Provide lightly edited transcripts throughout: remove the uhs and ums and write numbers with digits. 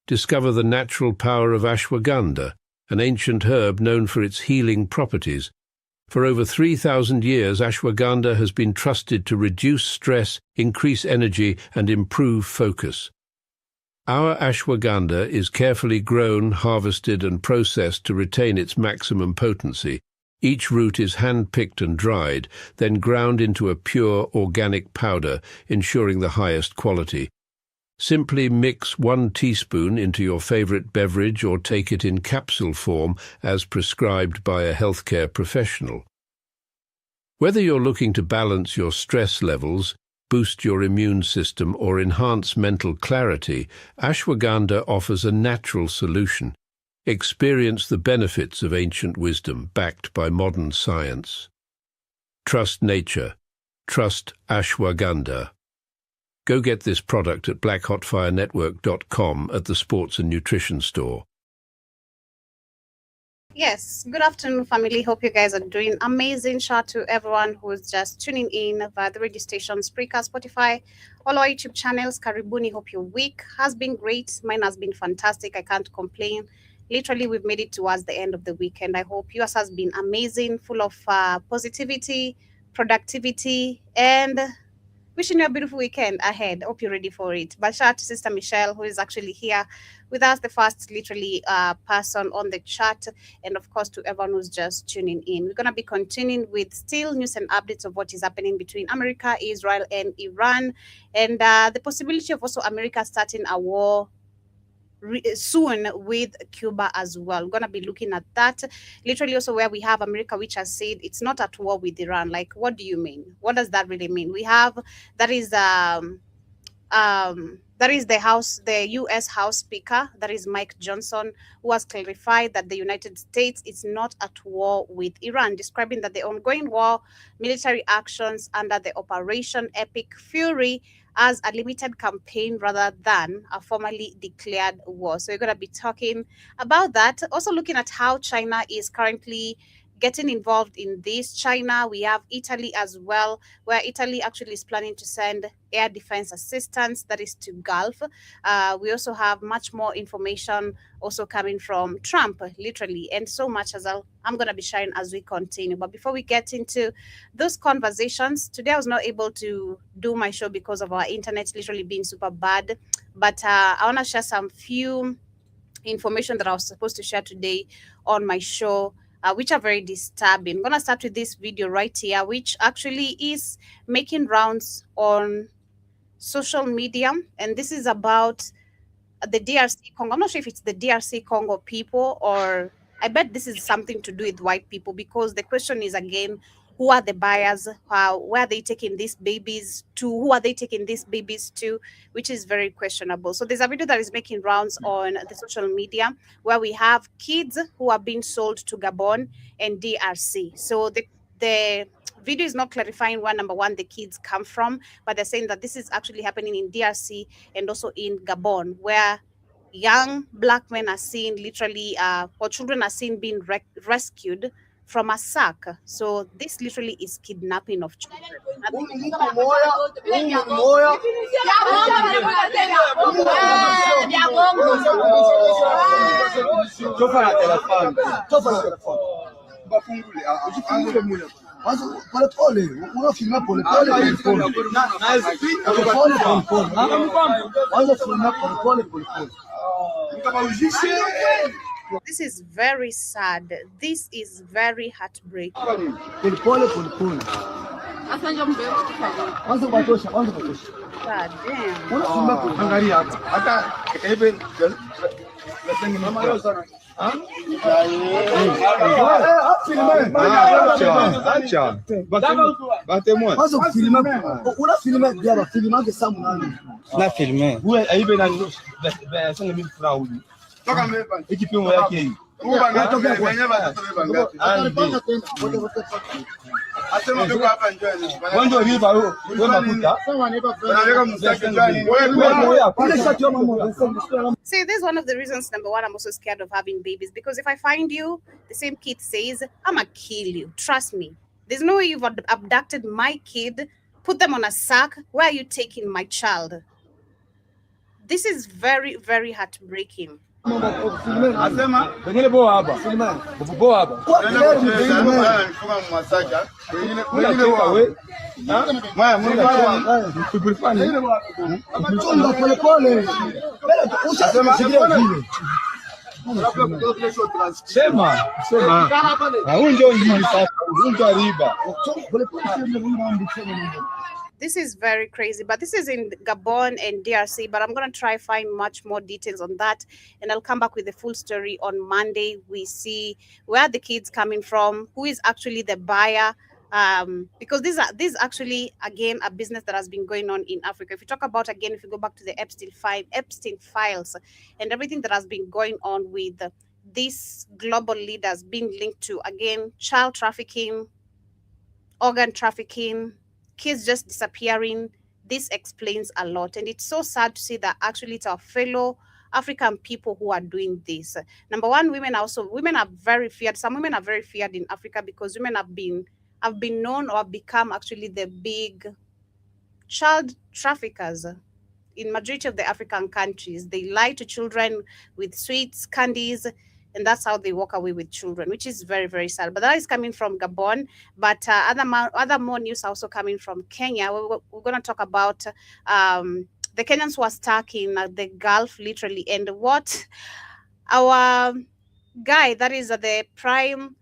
Discover the natural power of ashwagandha, an ancient herb known for its healing properties. For over 3,000 years, ashwagandha has been trusted to reduce stress, increase energy, and improve focus. Our ashwagandha is carefully grown, harvested, and processed to retain its maximum potency. Each root is hand-picked and dried, then ground into a pure organic powder, ensuring the highest quality. Simply mix 1 teaspoon into your favorite beverage or take it in capsule form as prescribed by a healthcare professional. Whether you're looking to balance your stress levels, boost your immune system, or enhance mental clarity, ashwagandha offers a natural solution. Experience the benefits of ancient wisdom backed by modern science. Trust nature. Trust ashwagandha. Go get this product at blackhotfirenetwork.com at the Sports and Nutrition Store. Yes, good afternoon, family. Hope you guys are doing amazing. Shout out to everyone who's just tuning in via the radio station, Spreaker, Spotify, all our YouTube channels. Karibuni. Hope your week has been great. Mine has been fantastic. I can't complain. Literally, we've made it towards the end of the weekend. I hope yours has been amazing, full of positivity, productivity, and wishing you a beautiful weekend ahead. Hope you're ready for it. But shout out to Sister Michelle, who is actually here with us, the first literally person on the chat. And of course, to everyone who's just tuning in. We're going to be continuing with still news and updates of what is happening between America, Israel, and Iran. And the possibility of also America starting a war soon with Cuba as well. We're going to be looking at that. Literally also where we have America, which has said it's not at war with Iran. Like, what do you mean? What does that really mean? We have, that is the U.S. House Speaker, that is Mike Johnson, who has clarified that the United States is not at war with Iran, describing that the ongoing war, military actions under the Operation Epic Fury as a limited campaign rather than a formally declared war. So we're going to be talking about that. Also looking at how China is currently getting involved in this. China, we have Italy as well, where Italy actually is planning to send air defense assistance, that is to Gulf. We also have much more information also coming from Trump, literally, and so much as I'm going to be sharing as we continue. But before we get into those conversations, today I was not able to do my show because of our internet literally being super bad. But I want to share some few information that I was supposed to share today on my show, which are very disturbing. I'm going to start with this video right here, which actually is making rounds on social media. And this is about the DRC Congo. I'm not sure if it's the DRC Congo people, or I bet this is something to do with white people, because the question is again, who are the buyers? Where are they taking these babies to? Who are they taking these babies to? Which is very questionable. So there's a video that is making rounds on the social media where we have kids who are being sold to Gabon and DRC. So the video is not clarifying where, number one, the kids come from, but they're saying that this is actually happening in DRC and also in Gabon, where young black men are seen literally, or children are seen being rescued from a sack. So this literally is kidnapping of children. This is very sad. This is very heartbreaking. God See, this is one of the reasons, number one, I'm also scared of having babies, because if I find you, the same kid says, I'm gonna kill you. Trust me. There's no way you've abducted my kid, put them on a sack. Where are you taking my child? This is very, very heartbreaking. This is very crazy, but this is in Gabon and DRC, but I'm going to try find much more details on that, and I'll come back with the full story on Monday. We see where the kids coming from, who is actually the buyer, because this is actually, again, a business that has been going on in Africa. If you talk about, again, if you go back to the Epstein files and everything that has been going on with these global leaders being linked to, again, child trafficking, organ trafficking, kids just disappearing, this explains a lot. And it's so sad to see that actually it's our fellow African people who are doing this. Number one, women are very feared. Some women are very feared in Africa because women have been known or become actually the big child traffickers in majority of the African countries. They lie to children with sweets, candies, and that's how they walk away with children, which is very, very sad. But that is coming from Gabon. But other more news also coming from Kenya. We're going to talk about the Kenyans who are stuck in the Gulf, literally, and what our guy that is the prime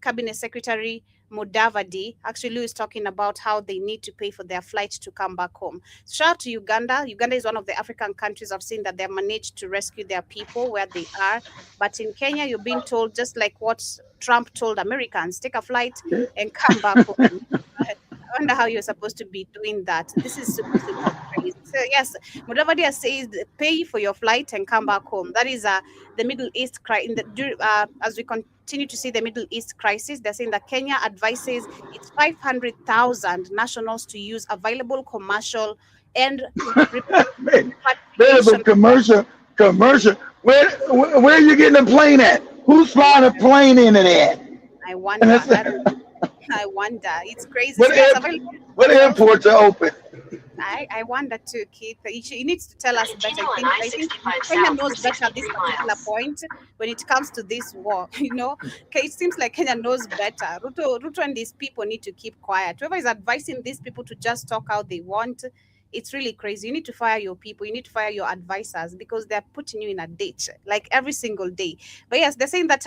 cabinet secretary Mudavadi actually is talking about how they need to pay for their flight to come back home. Shout out to Uganda. Uganda is one of the African countries I've seen that they managed to rescue their people where they are. But in Kenya, you're being told, just like what Trump told Americans, take a flight and come back home. I wonder how you're supposed to be doing that. This is super, super crazy. So yes, Mudavadi says pay for your flight and come back home. That is the Middle East as we continue to see the Middle East crisis. They're saying that Kenya advises its 500,000 nationals to use available commercial and commercial. Where are you getting a plane at? Who's flying a plane into that? I wonder. I wonder. It's crazy. What airports are open? I wonder too, Keith. He needs to tell us better. I think Kenya knows better at this particular point when it comes to this war. It seems like Kenya knows better. Ruto and these people need to keep quiet. Whoever is advising these people to just talk how they want, it's really crazy. You need to fire your people. You need to fire your advisors because they're putting you in a ditch like every single day. But yes, they're saying that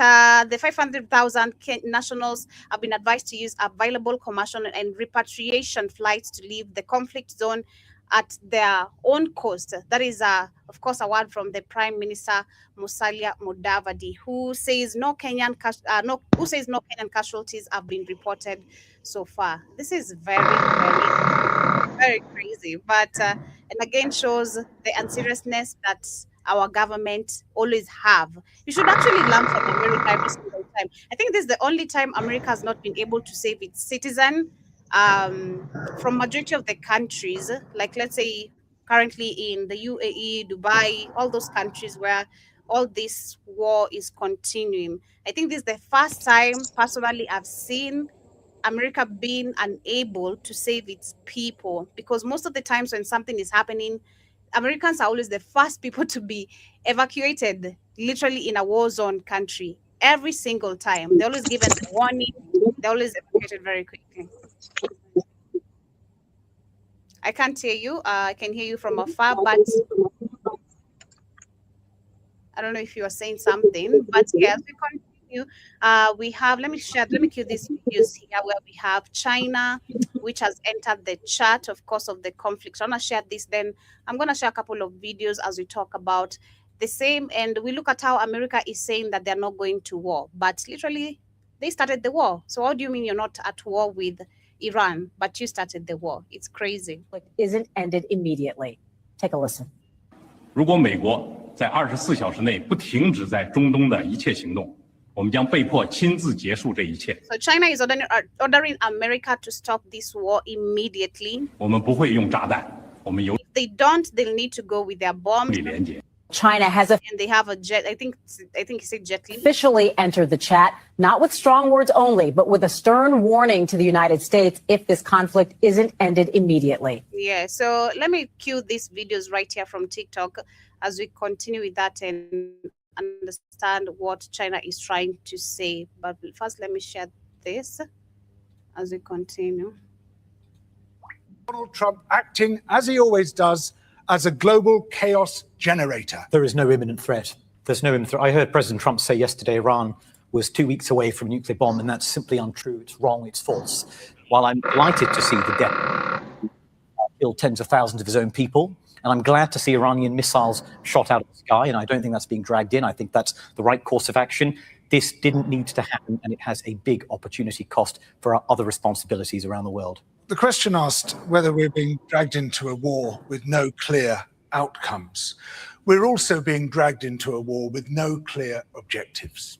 the 500,000 nationals have been advised to use available commercial and repatriation flights to leave the conflict zone at their own cost. That is, of course, a word from the Prime Minister Musalia Mudavadi, who says no Kenyan casualties have been reported so far. This is very, very, very crazy, but and again shows the unseriousness that our government always have. You should actually learn from America every single time. I think this is the only time America has not been able to save its citizen from majority of the countries, like let's say currently in the UAE, Dubai, all those countries where all this war is continuing. I think this is the first time personally I've seen America being unable to save its people, because most of the times when something is happening, Americans are always the first people to be evacuated, literally in a war zone country. Every single time. They're always given a warning. They're always evacuated very quickly. I can't hear you. I can hear you from afar, but I don't know if you are saying something. But yes, we continue. We have, let me cue these videos here where we have China, which has entered the chat, of course, of the conflict. So I'm going to share this, then I'm going to share a couple of videos as we talk about the same. And we look at how America is saying that they're not going to war, but literally they started the war. So what do you mean you're not at war with Iran, but you started the war? It's crazy. Isn't ended immediately. Take a listen. 如果美国在24小时内不停止在中东的一切行动，我们将被迫亲自结束这一切。 So China is ordering America to stop this war immediately. 我们不会用炸弹，我们有 If they don't, they'll need to go with their bombs. 连接。China has And they have a jet. I think he said jet Li. officially entered the chat, not with strong words only, but with a stern warning to the United States if this conflict isn't ended immediately. Yeah, so let me cue these videos right here from TikTok as we continue with that and understand what China is trying to say. But first, let me share this as we continue. Donald Trump acting, as he always does, as a global chaos generator. There is no imminent threat. There's no imminent threat. I heard President Trump say yesterday Iran was 2 weeks away from a nuclear bomb, and that's simply untrue. It's wrong. It's false. While I'm delighted to see the death, killed tens of thousands of his own people, and I'm glad to see Iranian missiles shot out of the sky, and I don't think that's being dragged in. I think that's the right course of action. This didn't need to happen, and it has a big opportunity cost for our other responsibilities around the world. The question asked whether we're being dragged into a war with no clear outcomes. We're also being dragged into a war with no clear objectives.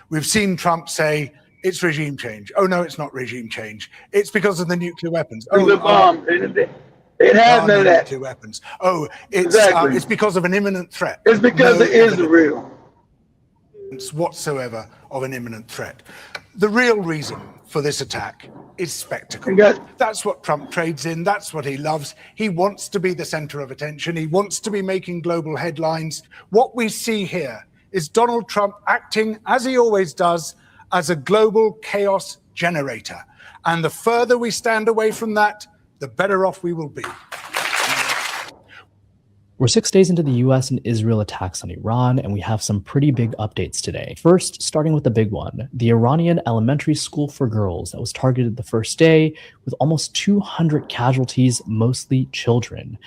We've seen Trump say, it's regime change. Oh, no, it's not regime change. It's because of the nuclear weapons. Oh, the bomb. It has none of that. Nuclear weapons. Oh, Exactly. it's because of an imminent threat. It's because No of Israel. evidence whatsoever of an imminent threat. The real reason for this attack is spectacle. You got- That's what Trump trades in. That's what he loves. He wants to be the center of attention. He wants to be making global headlines. What we see here is Donald Trump acting, as he always does, as a global chaos generator. And the further we stand away from that, the better off we will be. We're 6 days into the US and Israel attacks on Iran, and we have some pretty big updates today. First, starting with the big one, the Iranian elementary school for girls that was targeted the first day with almost 200 casualties, mostly children.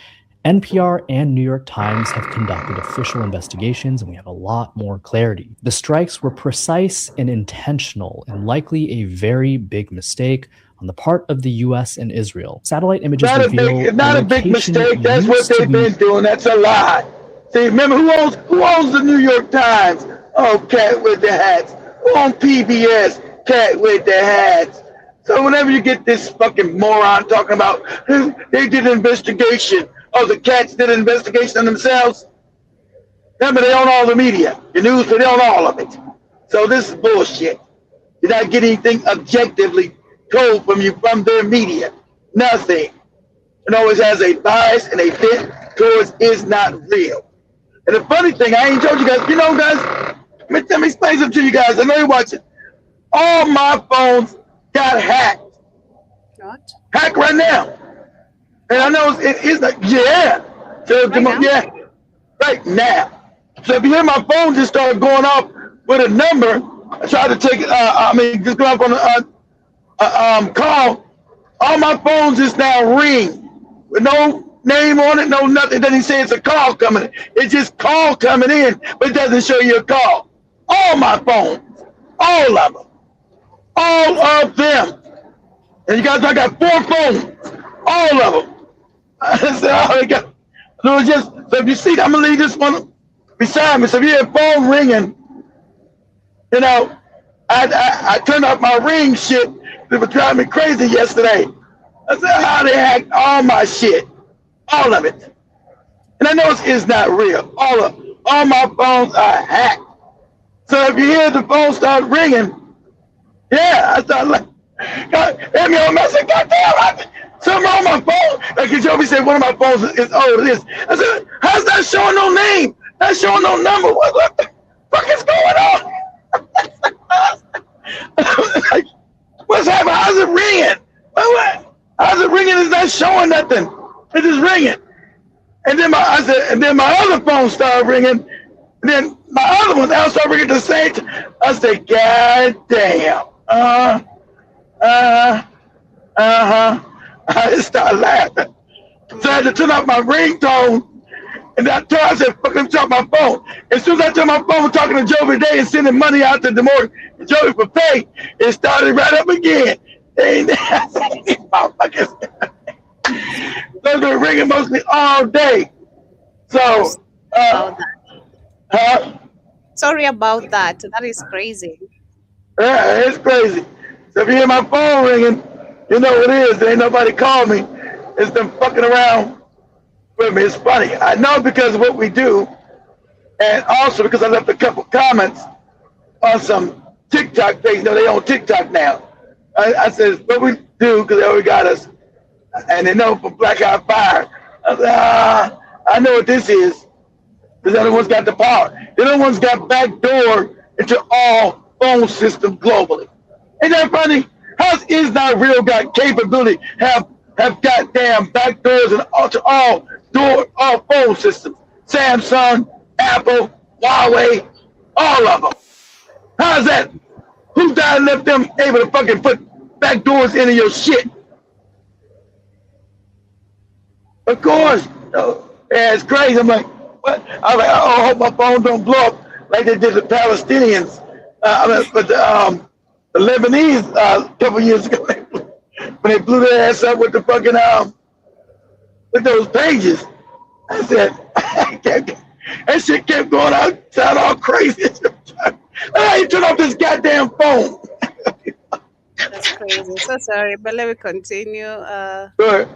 NPR and New York Times have conducted official investigations, and we have a lot more clarity. The strikes were precise and intentional, and likely a very big mistake on the part of the US and Israel. Satellite images reveal Not a big mistake. That's what they've been doing. That's a lie. See, remember who owns the New York Times? Oh, cat with the hats. Who owns PBS? Cat with the hats. So whenever you get this fucking moron talking about they did an investigation, the cats did an investigation on themselves. Remember, they own all the media, the news, they own all of it. So this is bullshit. You're not getting anything objectively told from their media. Nothing. It always has a bias and a bent towards is not real. And the funny thing, I ain't told you guys, guys, let me explain something to you guys. I know you're watching. All my phones got hacked. What? Hacked right now. And I know it is like, yeah. So, Right now? yeah, right now. So if you hear my phone just start going off with a number, I tried to take it, just go off on a call, all my phones just now ring with no name on it, no nothing. It doesn't say it's a call coming in. It's just call coming in, but it doesn't show you a call. All my phones, all of them, all of them. And you guys, I got 4 phones, all of them. I said, oh, they got. So it's just, so if you see, I'm gonna leave this one beside me. So if you hear a phone ringing, I turned off my ring shit. It was driving me crazy yesterday. I said, how they hacked all my shit, all of it. And I know it's not real. All my phones are hacked. So if you hear the phone start ringing, yeah, I start like, God, hit me on my, I said, God damn, something wrong with my phone. Like Joby said, one of my phones is old. It is. I said, how's that showing no name? Not showing no number. What the fuck is going on? Like, what's happening? How's it ringing? How's it ringing? It's not showing nothing. It's just ringing. And then my other phone started ringing. And then my other one now started ringing at the same time. I said, God damn. I just started laughing. So I had to turn off my ringtone. And I said, fuck, let me talk my phone. As soon as I turned my phone talking to Joby today and sending money out to Joby for pay, it started right up again. They've been ringing mostly all day. So, Sorry about that. That is crazy. Yeah, it's crazy. So if you hear my phone ringing, you know what it is. There ain't nobody call me. It's them fucking around with me. It's funny. I know because of what we do. And also because I left a couple comments on some TikTok page. No, they on TikTok now. I said, what we do, because they already got us. And they know for Black Eye Fire. I said, I know what this is. Because they're the ones got the power. They're the ones got backdoor into all phone systems globally. Ain't that funny? How's Israel got capability, have goddamn backdoors and all phone systems? Samsung, Apple, Huawei, all of them. How's that? Who died and left them able to fucking put backdoors into your shit? Of course. Yeah, it's crazy. I'm like, what? I was like, I hope my phone don't blow up like they did the Palestinians. The Lebanese a couple years ago when they blew their ass up with the fucking with those pages. I said, that shit kept going outside all crazy. I turn off this goddamn phone. That's crazy. So sorry, but let me continue. Good.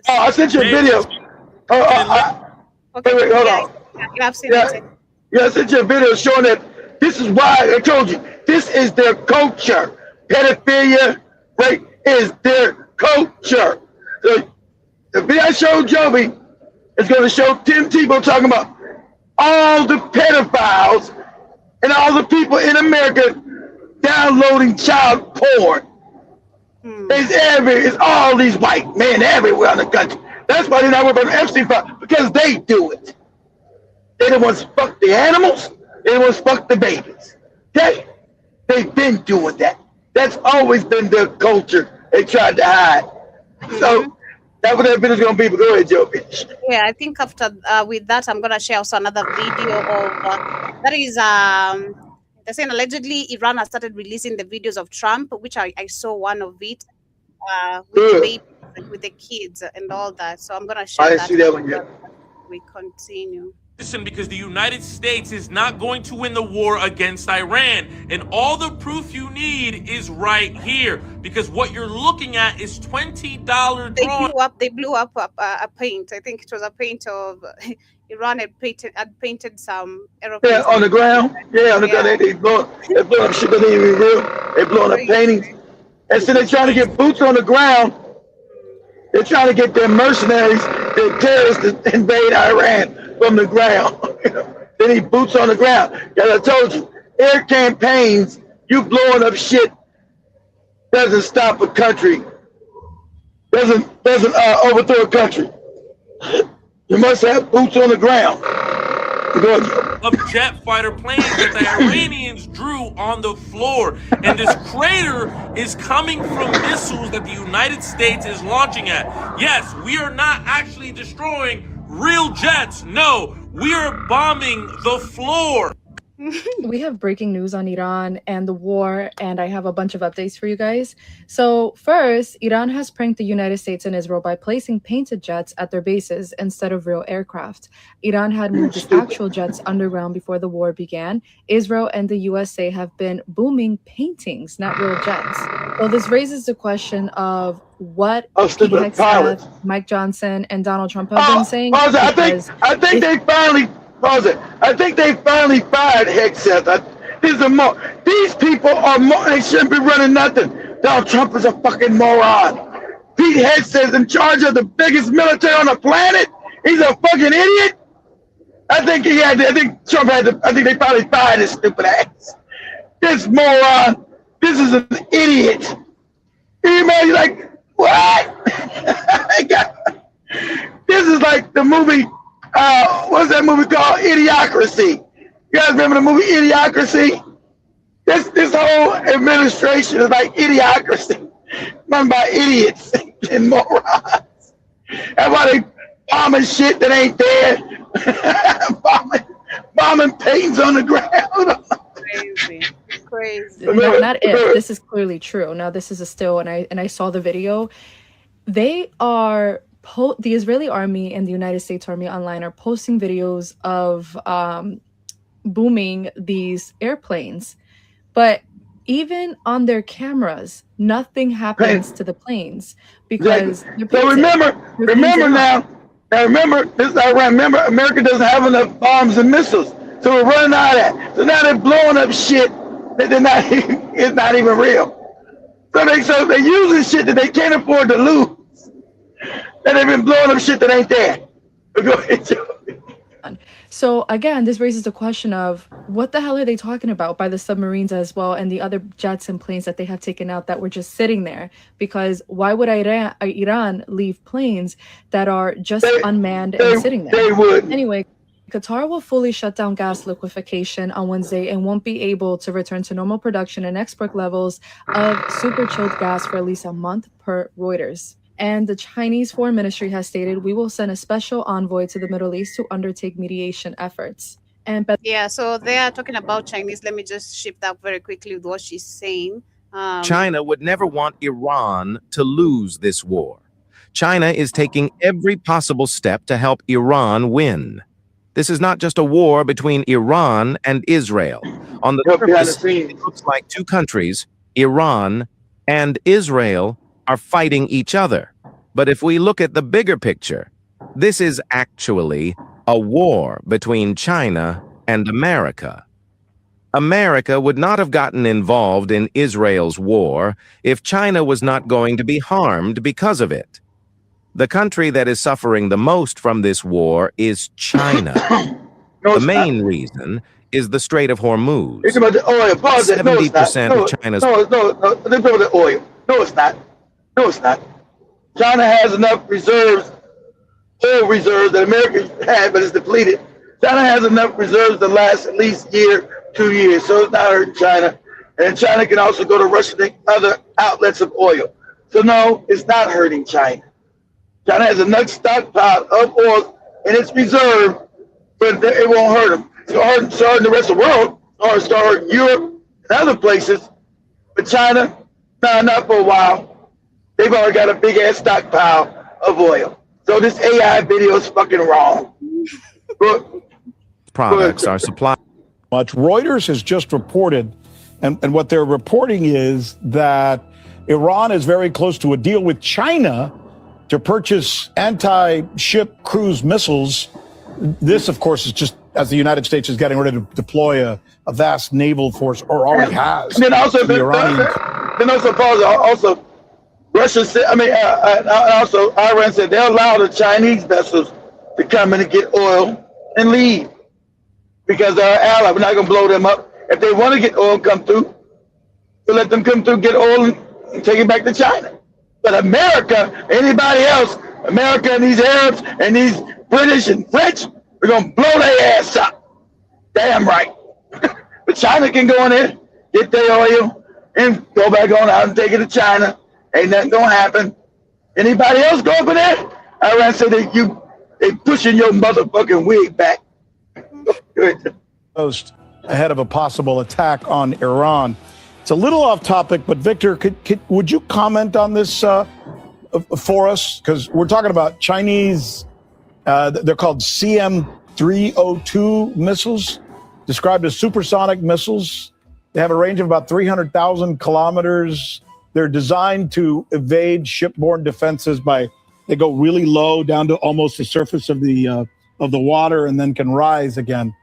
Oh, I sent you a video. Okay. Wait, hold on. Yeah, I've seen it. Yeah, I sent you a video showing that this is why I told you this is their culture. Pedophilia, rape is their culture. So the video I showed Joby is going to show Tim Tebow talking about all the pedophiles and all the people in America downloading child porn. It's all these white men everywhere in the country. That's why they're not worried about Epstein file, because they do it. They the ones fuck the animals. They the ones fuck the babies. Okay? They've been doing that. That's always been their culture. They tried to hide. So that's what that video's gonna be. But go ahead, Joe. Yeah, I think after with that, I'm gonna share also another video of that is they're saying allegedly Iran has started releasing the videos of Trump, which I saw one of it with the babies, with the kids and all that. So I'm gonna share I didn't see that one yet. We continue. Listen, because the United States is not going to win the war against Iran. And all the proof you need is right here. Because what you're looking at is $20 drawings. They blew up a paint. I think it was a paint of Iran had painted some aeroplanes. Yeah, on the ground. Yeah, on the ground. They blow up shit that ain't even real. They blowing up paintings. And so they're trying to get boots on the ground. They're trying to get their mercenaries, their terrorists to invade Iran from the ground. They need boots on the ground. As I told you, air campaigns, you blowing up shit doesn't stop a country. Doesn't overthrow a country. You must have boots on the ground. Of jet fighter planes that the Iranians drew on the floor. And this crater is coming from missiles that the United States is launching at. Yes, we are not actually destroying real jets. No, we are bombing the floor. We have breaking news on Iran and the war, and I have a bunch of updates for you guys. So first, Iran has pranked the United States and Israel by placing painted jets at their bases instead of real aircraft. Iran had moved its actual jets underground before the war began. Israel and the USA have been booming paintings, not real jets. Well, this raises the question of what Mike Johnson and Donald Trump have been saying. I think they finally fired Hegseth. These people are more. They shouldn't be running nothing. Donald Trump is a fucking moron. Pete Hegseth is in charge of the biggest military on the planet. He's a fucking idiot. I think Trump had to. I think they finally fired his stupid ass. This moron. This is an idiot. Everybody's like, what? This is like the movie. What's that movie called? Idiocracy. You guys remember the movie Idiocracy? This whole administration is like Idiocracy, run by idiots and morons. That's why they bombing shit that ain't there. bombing paintings on the ground. Crazy. Not if. This is clearly true. Now this is a still, and I saw the video. They are. The Israeli army and the United States Army online are posting videos of booming these airplanes, but even on their cameras, nothing happens to the planes because. So remember now. Remember this. Remember, America doesn't have enough bombs and missiles, So we're running out of that. So now they're blowing up shit that it's not even real. So they're using shit that they can't afford to lose. And they've been blowing up shit that ain't there. Go ahead, Joe. So again, this raises the question of what the hell are they talking about by the submarines as well and the other jets and planes that they have taken out that were just sitting there? Because why would Iran leave planes that are just unmanned and sitting there? They would. Anyway, Qatar will fully shut down gas liquefaction on Wednesday and won't be able to return to normal production and export levels of super chilled gas for at least a month, per Reuters. And the Chinese Foreign Ministry has stated, we will send a special envoy to the Middle East to undertake mediation efforts. And yeah, so they are talking about Chinese. Let me just shift up very quickly with what she's saying. China would never want Iran to lose this war. China is taking every possible step to help Iran win. This is not just a war between Iran and Israel. On the surface, it looks like two countries, Iran and Israel, are fighting each other. But if we look at the bigger picture, this is actually a war between China and America. America would not have gotten involved in Israel's war if China was not going to be harmed because of it. The country that is suffering the most from this war is China. The main reason is the Strait of Hormuz. It's about the oil. 70% of China's... No, it's about the oil. No, it's not. No, it's not. China has enough reserves, oil reserves that America had, but it's depleted. China has enough reserves to last at least a year, 2 years, so it's not hurting China. And China can also go to Russia and other outlets of oil. So no, it's not hurting China. China has enough stockpile of oil in its reserve, but it won't hurt them. It's hurting the rest of the world, or it's hurting Europe and other places. But China, nah, not for a while. They've already got a big ass stockpile of oil. So this AI video is fucking wrong. Products are supplied. Reuters has just reported, and what they're reporting is that Iran is very close to a deal with China to purchase anti-ship cruise missiles. This, of course, is just as the United States is getting ready to deploy a vast naval force, or already has. And then also, also Russia said, also Iran said they'll allow the Chinese vessels to come in and get oil and leave because they're our ally. We're not going to blow them up. If they want to get oil and come through, we'll let them come through, get oil, and take it back to China. But America, anybody else, America and these Arabs and these British and French, we're going to blow their ass up. Damn right. But China can go in there, get their oil, and go back on out and take it to China. Ain't nothing going to happen. Anybody else go up in there? Iran said they pushing your motherfucking wig back. Post ahead of a possible attack on Iran. It's a little off topic, but Victor, would you comment on this for us? Because we're talking about Chinese, they're called CM-302 missiles, described as supersonic missiles. They have a range of about 300,000 kilometers. They're designed to evade shipborne defenses they go really low down to almost the surface of the water and then can rise again.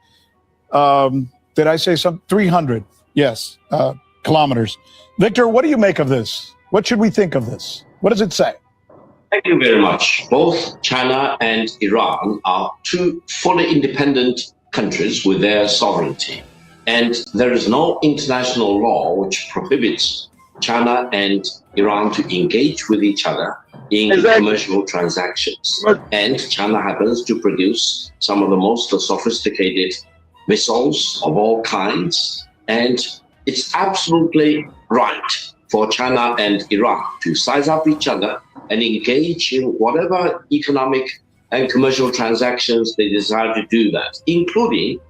Did I say something? 300, yes, kilometers. Victor, what do you make of this? What should we think of this? What does it say? Thank you very much. Both China and Iran are two fully independent countries with their sovereignty. And there is no international law which prohibits China and Iran to engage with each other in commercial transactions. And China happens to produce some of the most sophisticated missiles of all kinds. And it's absolutely right for China and Iran to size up each other and engage in whatever economic and commercial transactions they desire to do that, including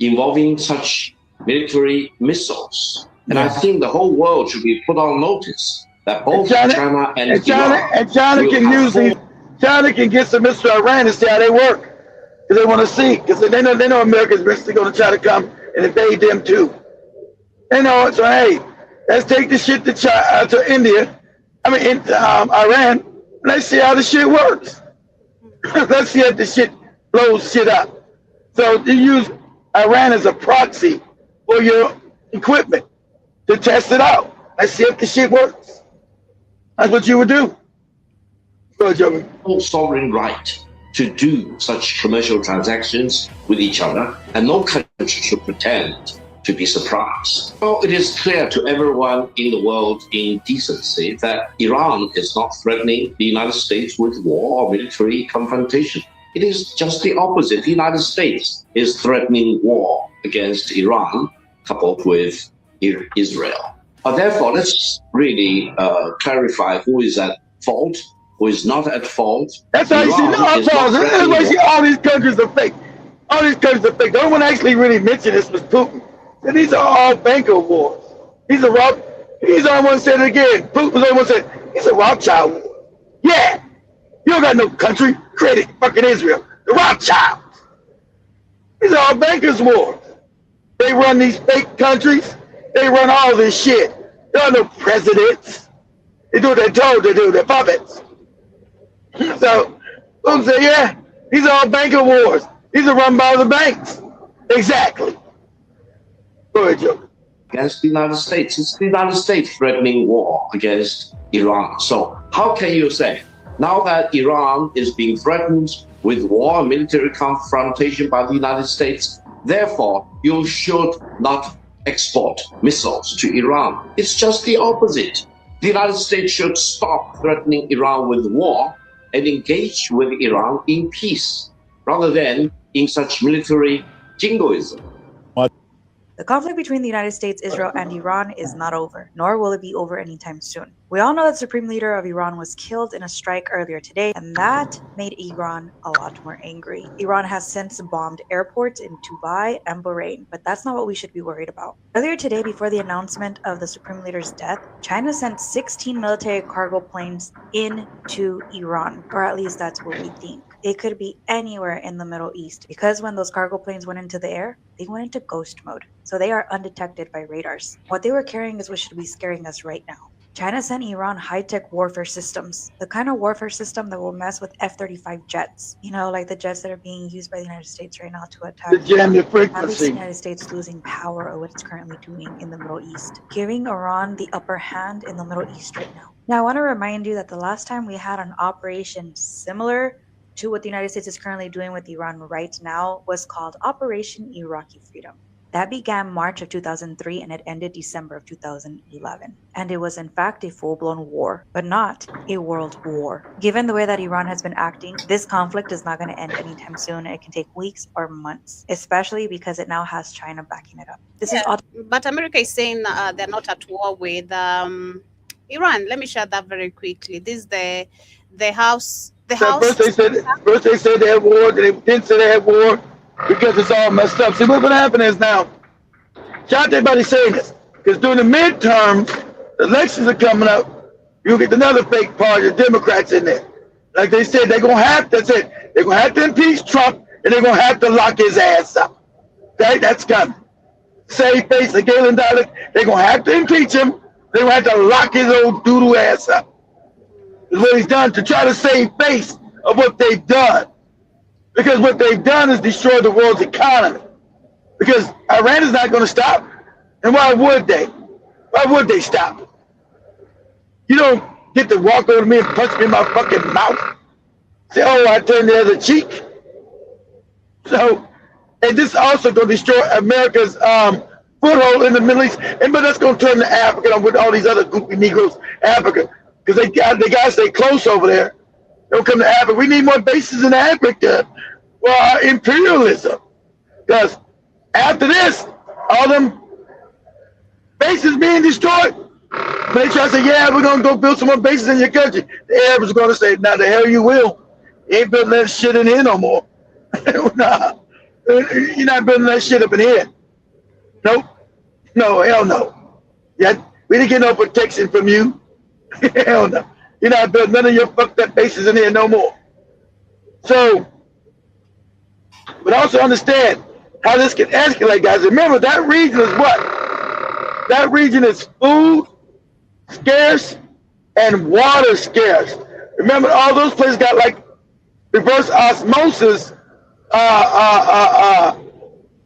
involving such military missiles. And I think the whole world should be put on notice that both China and Iran China can get some missiles to Iran and see how they work. Because they want to see, because they know America's basically going to try to come and invade them too. They know it. So hey, let's take the shit to India. Iran. And let's see how the shit works. Let's see if the shit blows shit up. So you use Iran is a proxy for your equipment to test it out. Let's see if the shit works. That's what you would do. Go ahead, Joey. Full sovereign right to do such commercial transactions with each other, and no country should pretend to be surprised. Well, it is clear to everyone in the world in decency that Iran is not threatening the United States with war or military confrontation. It is just the opposite. The United States is threatening war against Iran, coupled with Israel. Therefore, let's really clarify who is at fault, who is not at fault. That's how you see that's why you see all these countries are fake. All these countries are fake. The only one actually really mentioned this was Putin. And these are all banker wars. He's the only one who said it again. Putin was the only one who said, it's a Rothschild war. Yeah. You don't got no country. Created fucking Israel. The Rothschilds. These are all bankers' wars. They run these fake countries. They run all this shit. There are no presidents. They do what they're told to do. They're puppets. So, Putin said, yeah, these are all banker wars. These are run by the banks. Exactly. Go ahead, Joe. Against the United States. It's the United States threatening war against Iran. So how can you say, now that Iran is being threatened with war and military confrontation by the United States, therefore you should not export missiles to Iran? It's just the opposite. The United States should stop threatening Iran with war and engage with Iran in peace, rather than in such military jingoism. The conflict between the United States, Israel, and Iran is not over, nor will it be over anytime soon. We all know that the Supreme Leader of Iran was killed in a strike earlier today, and that made Iran a lot more angry. Iran has since bombed airports in Dubai and Bahrain, but that's not what we should be worried about. Earlier today, before the announcement of the Supreme Leader's death, China sent 16 military cargo planes into Iran, or at least that's what we think. It could be anywhere in the Middle East, because when those cargo planes went into the air, they went into ghost mode. So they are undetected by radars. What they were carrying is what should be scaring us right now. China sent Iran high-tech warfare systems, the kind of warfare system that will mess with F-35 jets. You know, like the jets that are being used by the United States right now to attack. To jam the At least frequency. the United States losing power of what it's currently doing in the Middle East, giving Iran the upper hand in the Middle East right now. Now, I want to remind you that the last time we had an operation similar to what the United States is currently doing with Iran right now was called Operation Iraqi Freedom. That began March of 2003 and it ended December of 2011. And it was in fact a full-blown war, but not a world war. Given the way that Iran has been acting, this conflict is not going to end anytime soon. It can take weeks or months, especially because it now has China backing it up. This is But America is saying they're not at war with Iran. Let me share that very quickly. This is the House. First they said they had war, then they didn't say they had war because it's all messed up. See, what's going to happen is now, shout out to everybody saying this, because during the midterms, the elections are coming up, you'll get another fake party of Democrats in there. Like they said, they're going to have, that's it, they're going to have to impeach Trump, and they're going to have to lock his ass up. Okay, that's coming. Save face of Galen Dyer, they're going to have to impeach him, they're going to have to lock his old doodle ass up. Is what he's done to try to save face of what they've done. Because what they've done is destroy the world's economy. Because Iran is not going to stop. And why would they? Why would they stop? You don't get to walk over to me and punch me in my fucking mouth. Say, oh, I turned the other cheek. So, and this is also going to destroy America's foothold in the Middle East. And but that's going to turn to Africa with all these other goofy Negroes, Africa. Because they got to stay close over there. Don't come to Africa. We need more bases in Africa for our imperialism. Because after this, all them bases being destroyed, they try to say, yeah, we're going to go build some more bases in your country. The Arabs are going to say, nah, the hell you will. You ain't building that shit in here no more. Nah, you're not building that shit up in here. Nope. No, hell no. Yeah, we didn't get no protection from you. Hell no. You're not building none of your fucked up bases in here no more. So, but also understand how this can escalate, guys. Remember, that region is what? That region is food scarce and water scarce. Remember, all those places got like reverse osmosis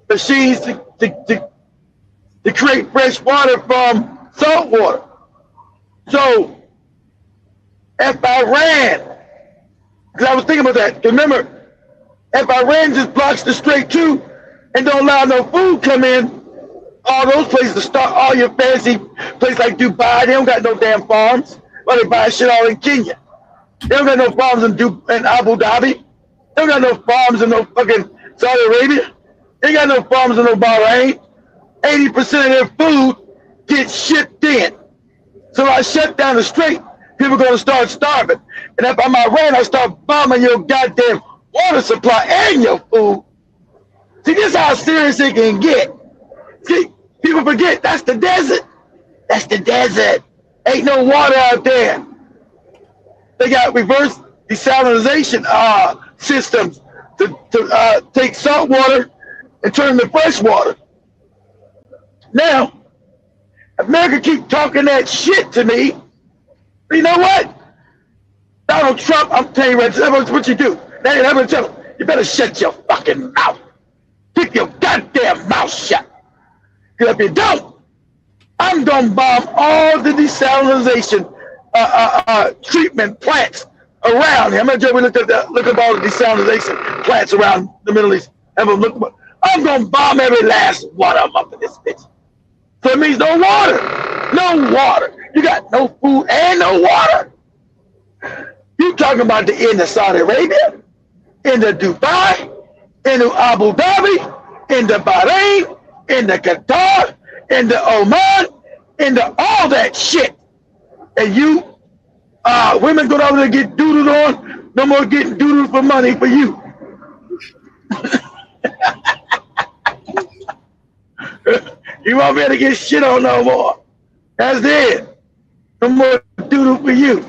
machines to create fresh water from salt water. So if Iran, because I was thinking about that, remember, if Iran just blocks the Strait too and don't allow no food come in, all those places to start, all your fancy places like Dubai, they don't got no damn farms. Well, they buy shit all in Kenya. They don't got no farms in Abu Dhabi. They don't got no farms in no fucking Saudi Arabia. They got no farms in no Bahrain. 80% of their food gets shipped in. So I shut down the strait, people are gonna start starving. And if I'm Iran, I start bombing your goddamn water supply and your food. See, this is how serious it can get. See, people forget that's the desert. That's the desert. Ain't no water out there. They got reverse desalination systems to take salt water and turn it to fresh water. Now, America keep talking that shit to me. But you know what? Donald Trump, I'm telling you right now, what you do. Now you're never tell him, you better shut your fucking mouth. Keep your goddamn mouth shut. Because if you don't, I'm gonna bomb all the desalination treatment plants around here. I'm gonna look at all the desalination plants around the Middle East. Have a look. I'm gonna bomb every last one of them up in this bitch. So it means no water. No water. You got no food and no water. You talking about the end of Saudi Arabia, into Dubai, into Abu Dhabi, into Bahrain, into Qatar, into Oman, into all that shit. And you, women go over there and get doodled on. No more getting doodled for money for you. You won't be able to get shit on no more. That's it. No more doodle for you.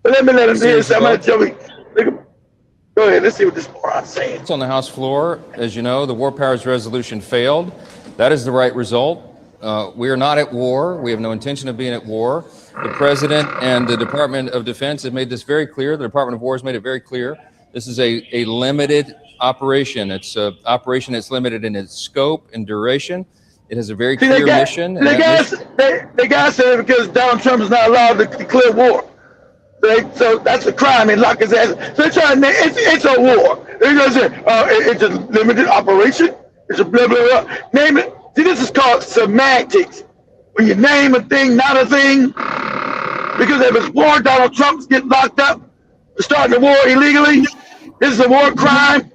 But let me let him hear something. Go ahead, let's see what this moron's saying. It's on the House floor. As you know, the War Powers Resolution failed. That is the right result. We are not at war. We have no intention of being at war. The President and the Department of Defense have made this very clear. The Department of War has made it very clear. This is a limited operation. It's an operation that's limited in its scope and duration. It has a very clear mission. The guy said it because Donald Trump is not allowed to declare war. So that's a crime and lock his ass. So they're trying to, it's a war. They're going to say, it's a limited operation. It's a blah, blah, blah. Name it. See, this is called semantics. When you name a thing, not a thing. Because if it's war, Donald Trump's getting locked up for starting a war illegally. This is a war crime.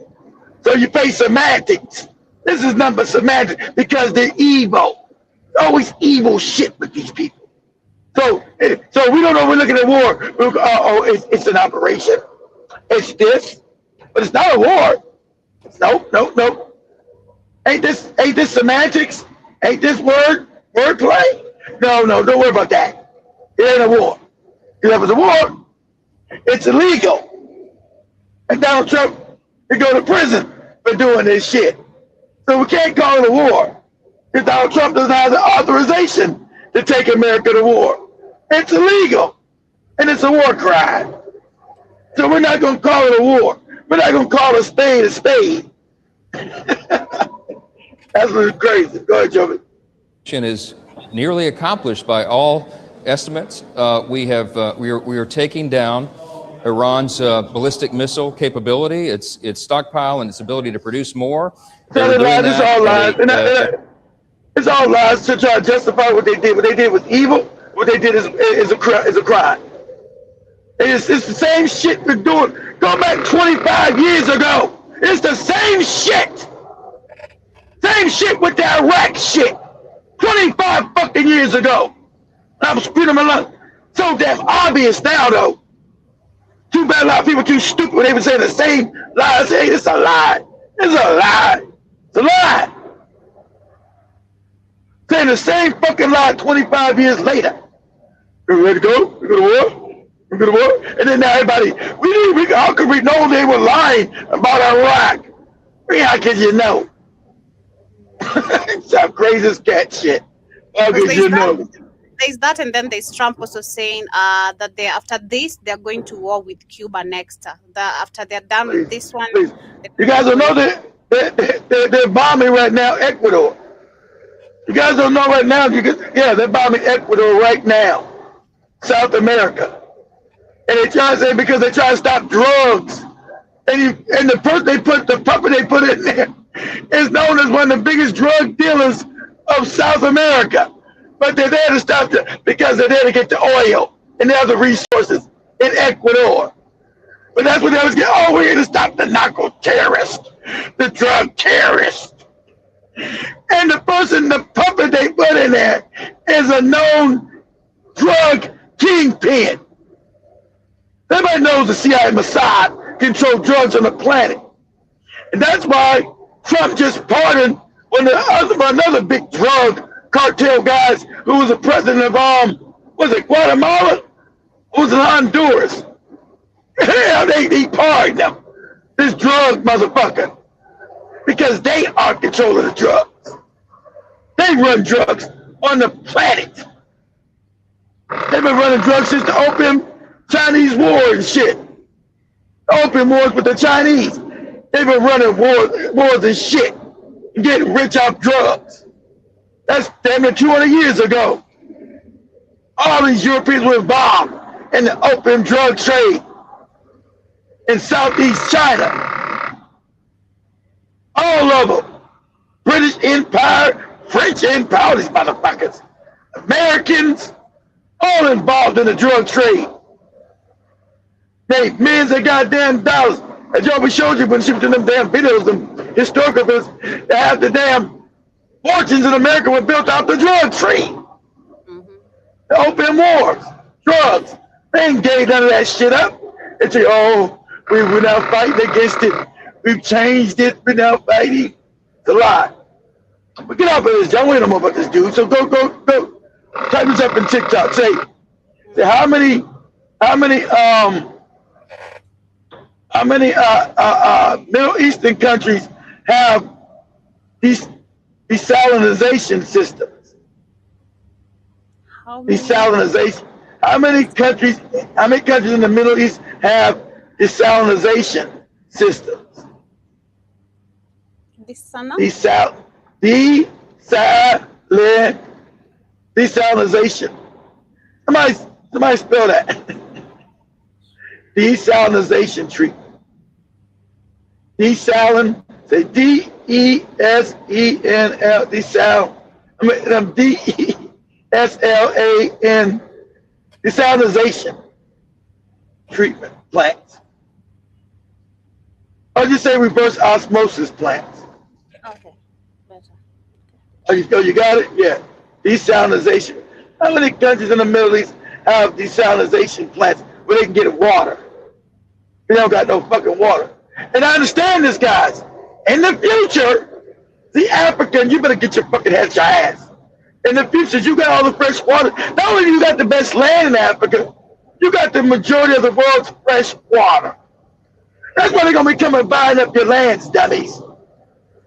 So you pay semantics. This is nothing but semantics because they're evil. Always evil shit with these people. So we don't know. We're looking at war. It's an operation. It's this, but it's not a war. Nope. Ain't this semantics? Ain't this wordplay? No. Don't worry about that. It ain't a war. If it was a war, it's illegal. And Donald Trump could go to prison for doing this shit. So we can't call it a war. Because Donald Trump doesn't have the authorization to take America to war. It's illegal. And it's a war crime. So we're not going to call it a war. We're not going to call a spade a spade. That's what's crazy. Go ahead, Joey. Is nearly accomplished by all estimates. We are taking down Iran's ballistic missile capability, its stockpile, and its ability to produce more. It's all lies. It's all lies to try to justify what they did. What they did was evil. What they did is a crime. It's the same shit we're doing. Go back 25 years ago. It's the same shit. Same shit with the Iraq shit. 25 fucking years ago. I'm screwing them along. So damn obvious now, though. Too bad a lot of people too stupid when they were saying the same lies. Hey, it's a lie. It's a lie. It's a lie. Saying the same fucking lie 25 years later. We ready to go? We go to war? We go to war? And then now everybody, how could we know they were lying about Iraq? How could you know? It's some crazy as cat shit. How could you know? There's that, and then there's Trump also saying that after this, they're going to war with Cuba next. After they're done with this one. You guys don't know that. They're bombing right now Ecuador. You guys don't know right now. They're bombing Ecuador right now, South America. And they try to say because they try to stop drugs. And the puppet they put in there is known as one of the biggest drug dealers of South America. But they're there to stop it because they're there to get the oil and the other resources in Ecuador. But that's what they always get. Oh, we're here to stop the narco terrorist, the drug terrorist. And the puppet they put in there is a known drug kingpin. Everybody knows the CIA and Mossad control drugs on the planet. And that's why Trump just pardoned another big drug cartel guys who was the president of, was it Guatemala? Or was it Honduras? Yeah, they pardoned them. This drug motherfucker. Because they are controlling the drugs. They run drugs on the planet. They've been running drugs since the opium Chinese war and shit. Opium wars with the Chinese. They've been running wars and shit. And getting rich off drugs. That's damn near 200 years ago. All these Europeans were involved in the opium drug trade in Southeast China. All of them. British Empire, French Empire, these motherfuckers. Americans, all involved in the drug trade. They millions of goddamn dollars. As y'all showed you when she was doing them damn videos, them historical videos, that half the damn fortunes in America were built off the drug trade. The opium wars, drugs. They ain't gave none of that shit up. They say, oh, we're now fighting against it. We've changed it. We're now fighting. It's a lie. But get off of this. Y'all don't know more about this dude. So go. Type this up in TikTok. Say how many Middle Eastern countries have these desalinization systems? Desalinization. How many countries in the Middle East have desalinization systems? Desalinization. Somebody spell that. Desalinization treatment. Desalin, say D-E-S-E-N-L, D-E-S-L-A-N, desalinization treatment plants. I'll just say reverse osmosis plants. Okay, better. Oh, you got it? Yeah. Desalinization. How many countries in the Middle East have desalinization plants where they can get water? They don't got no fucking water. And I understand this, guys. In the future, the African, you better get your fucking head your ass. In the future, you got all the fresh water. Not only you got the best land in Africa, you got the majority of the world's fresh water. That's why they're gonna be coming buying up your lands, dummies.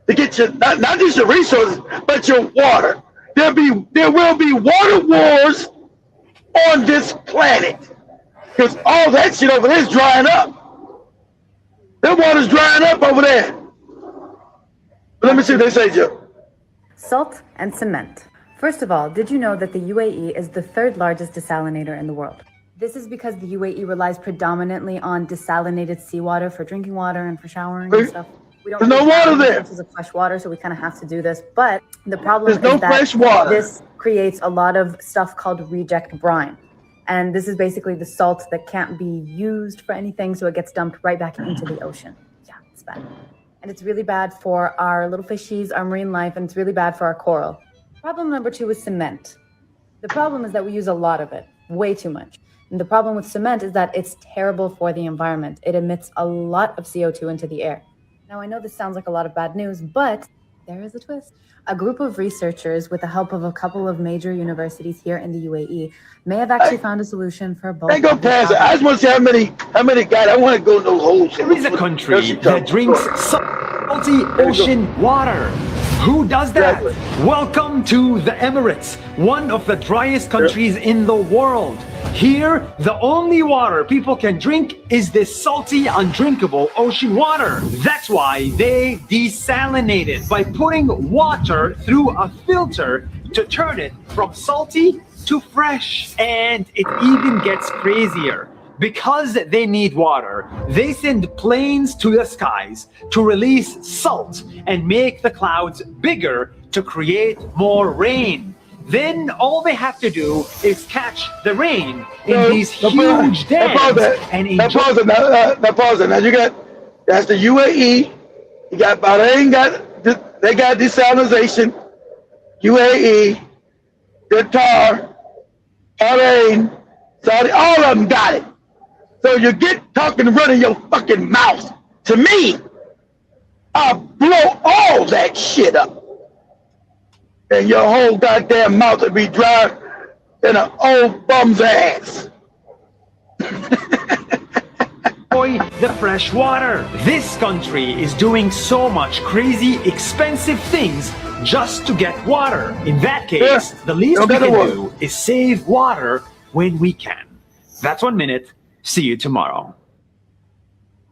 To get your not just your resources, but your water. There will be water wars on this planet. Because all that shit over there is drying up. That water's drying up over there. But let me see what they say, Joe. Salt and cement. First of all, did you know that the UAE is the third largest desalinator in the world? This is because the UAE relies predominantly on desalinated seawater for drinking water and for showering and stuff. We don't There's no water there. This is fresh water, so we kind of have to do this. But the problem is no that fresh water. This creates a lot of stuff called reject brine. And this is basically the salt that can't be used for anything, so it gets dumped right back into the ocean. Yeah, it's bad. And it's really bad for our little fishies, our marine life, and it's really bad for our coral. Problem number 2 is cement. The problem is that we use a lot of it, way too much. And the problem with cement is that it's terrible for the environment. It emits a lot of CO2 into the air. Now, I know this sounds like a lot of bad news, but there is a twist. A group of researchers, with the help of a couple of major universities here in the UAE, may have actually found a solution for both. They go past it. I just want to see how many guys. I want to go in those holes. There is a country that drinks salty ocean water. Who does that? Exactly. Welcome to the Emirates, one of the driest countries in the world. Here, the only water people can drink is this salty, undrinkable ocean water. That's why they desalinate it by putting water through a filter to turn it from salty to fresh. And it even gets crazier. Because they need water, they send planes to the skies to release salt and make the clouds bigger to create more rain. Then all they have to do is catch the rain in these huge dams and enjoy. Pause it. Now you got, that's the UAE. You got Bahrain, they got desalination. UAE, Qatar, Bahrain, Saudi, all of them got it. So you get talking and running your fucking mouth to me, I'll blow all that shit up. And your whole goddamn mouth will be dry than an old bum's ass. The fresh water. This country is doing so much crazy, expensive things just to get water. In that case, the least we can do is save water when we can. That's 1 minute. See you tomorrow.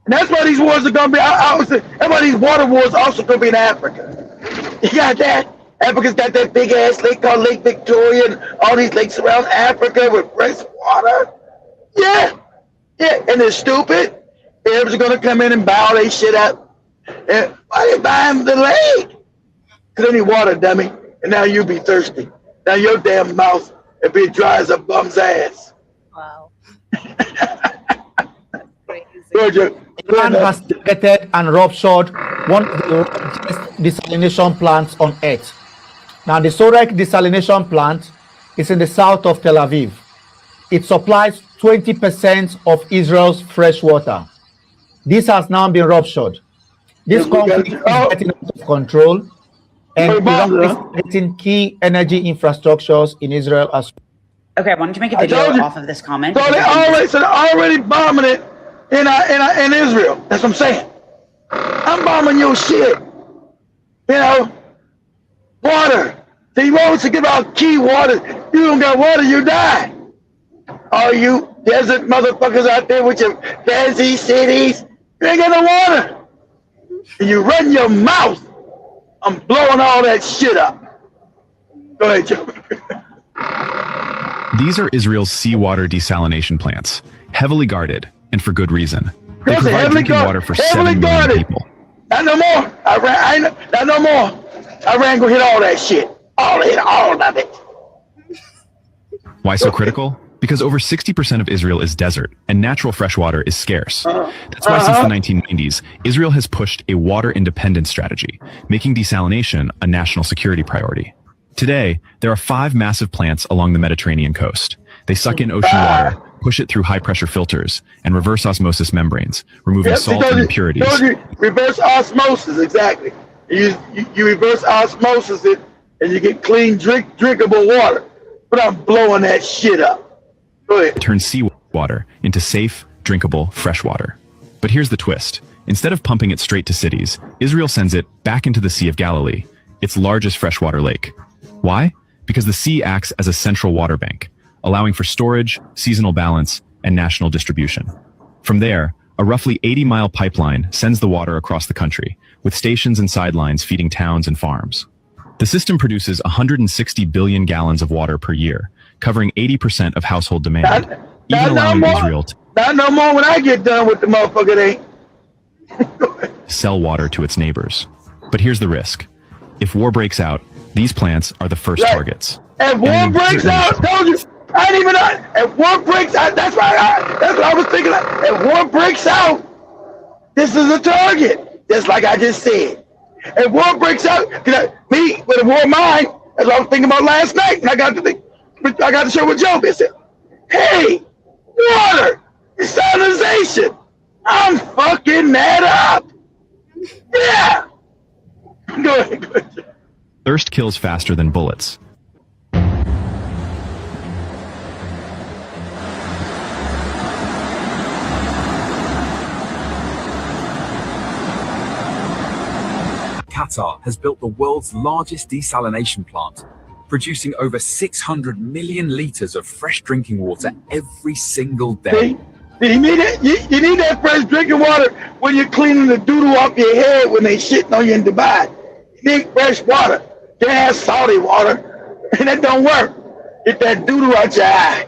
And that's why these wars are going to be, that's why these water wars also going to be in Africa. You got that? Africa's got that big ass lake called Lake Victoria and all these lakes around Africa with fresh water. Yeah. And they're stupid. Arabs are going to come in and bow their shit up. And why they buying the lake? Because they need water, dummy. And now you be thirsty. Now your damn mouth will be dry as a bum's ass. Wow. Iran has targeted and ruptured one of the largest desalination plants on Earth. Now, the Sorek desalination plant is in the south of Tel Aviv. It supplies 20% of Israel's fresh water. This has now been ruptured. This conflict is getting out of control, and Iran is targeting key energy infrastructures in Israel as well. Okay, I wanted to make a video off of this comment. So they're already bombing it in Israel. That's what I'm saying. I'm bombing your shit. You know, water. They want to give out key water. You don't got water, you die. All you desert motherfuckers out there with your fancy cities, you ain't got no water. And you run your mouth. I'm blowing all that shit up. Go ahead, Joe. These are Israel's seawater desalination plants, heavily guarded, and for good reason. They provide drinking water for 7 million people. Not no more. Not no more. Iran gonna hit all that shit. All of it. Why so critical? Because over 60% of Israel is desert, and natural fresh water is scarce. That's why since the 1990s, Israel has pushed a water independence strategy, making desalination a national security priority. Today, there are 5 massive plants along the Mediterranean coast. They suck in ocean water, push it through high-pressure filters, and reverse osmosis membranes, removing salt and impurities. Reverse osmosis, exactly. You reverse osmosis it, and you get clean, drinkable water. But I'm blowing that shit up. Go ahead. Turn seawater into safe, drinkable, fresh water. But here's the twist. Instead of pumping it straight to cities, Israel sends it back into the Sea of Galilee, its largest freshwater lake. Why? Because the sea acts as a central water bank, allowing for storage, seasonal balance, and national distribution. From there, a roughly 80-mile pipeline sends the water across the country, with stations and sidelines feeding towns and farms. The system produces 160 billion gallons of water per year, covering 80% of household demand, even allowing Israel to not no more when I get done with the motherfucker, they sell water to its neighbors. But here's the risk. If war breaks out, these plants are the first targets. If war breaks out, told you, I didn't even know. If war breaks out, that's what I was thinking. If war breaks out, this is a target, just like I just said. If war breaks out, me with a war mind, that's what I was thinking about last night. And I got to share with Joe. I said, hey, water, desalinization. I'm fucking that up. Yeah. Go ahead. Thirst kills faster than bullets. Qatar has built the world's largest desalination plant, producing over 600 million liters of fresh drinking water every single day. You need that fresh drinking water when you're cleaning the doodle off your head when they shitting on you in Dubai. You need fresh water. Can't have salty water, and that don't work. Get that doodle out your eye.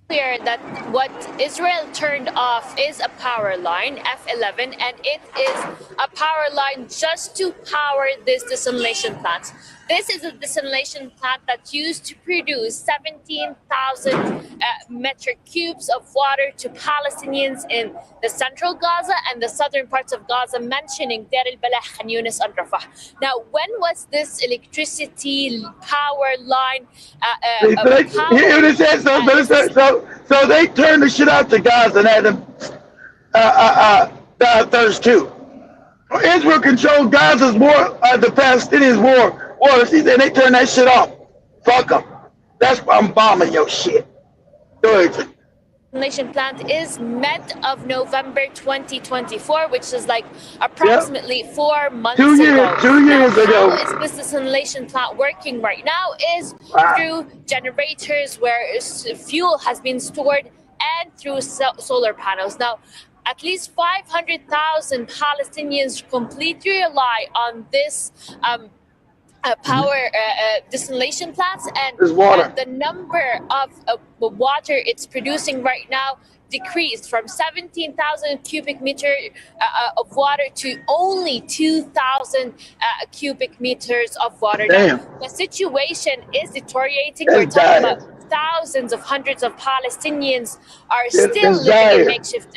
Clear that what Israel turned off is a power line, F11, and it is a power line just to power this desalination plant. This is a desalination plant that used to produce 17,000 metric cubes of water to Palestinians in the central Gaza and the southern parts of Gaza, mentioning Deir al-Balah, Khan Yunis, and Rafah. Now, when was this electricity power line? So they turned the shit out to Gaza and had them thirst too. Israel controlled Gaza's war, the Palestinians' war. And they turn that shit off. Fuck them. That's why I'm bombing your shit. Go ahead. The desalination plant is mid of November 2024, which is like approximately 4 months ago. 2 years ago. How is this desalination plant working right now is through generators where fuel has been stored and through solar panels. Now, at least 500,000 Palestinians completely rely on this power desalination plants, and the number of water it's producing right now decreased from 17,000 cubic meter of water to only 2,000 cubic meters of water. Now, the situation is deteriorating. We're talking about thousands of hundreds of Palestinians are still living in makeshift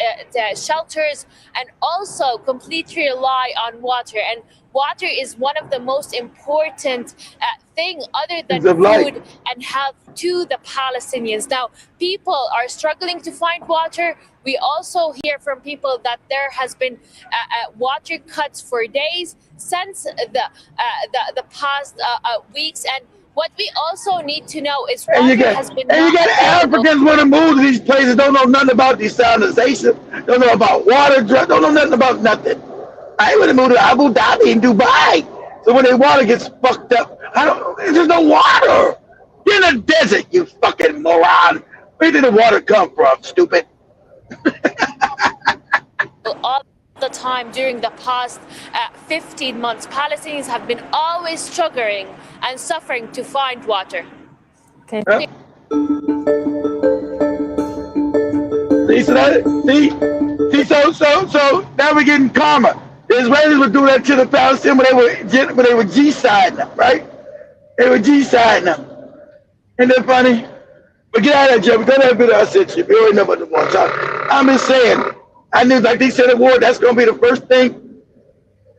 shelters and also completely rely on water. And water is one of the most important thing other than food and health to the Palestinians. Now, people are struggling to find water. We also hear from people that there has been water cuts for days since the past weeks. And what we also need to know is water has been you got Africans want to move to these places, don't know nothing about desalination, don't know about water, don't know nothing about nothing. I want to move to Abu Dhabi and Dubai. So when their water gets fucked up, there's no water. You're in the desert, you fucking moron. Where did the water come from, stupid? All the time during the past 15 months, Palestinians have been always struggling and suffering to find water. Okay. So now we're getting karma. The Israelis would do that to the Palestinians when they were G-siding them, right? They were G-siding them. Isn't that funny? But get out of that, Joe. Go to that video I sent you. You already know about the war talk. I'm just saying, I knew, like they said at war, that's going to be the first thing.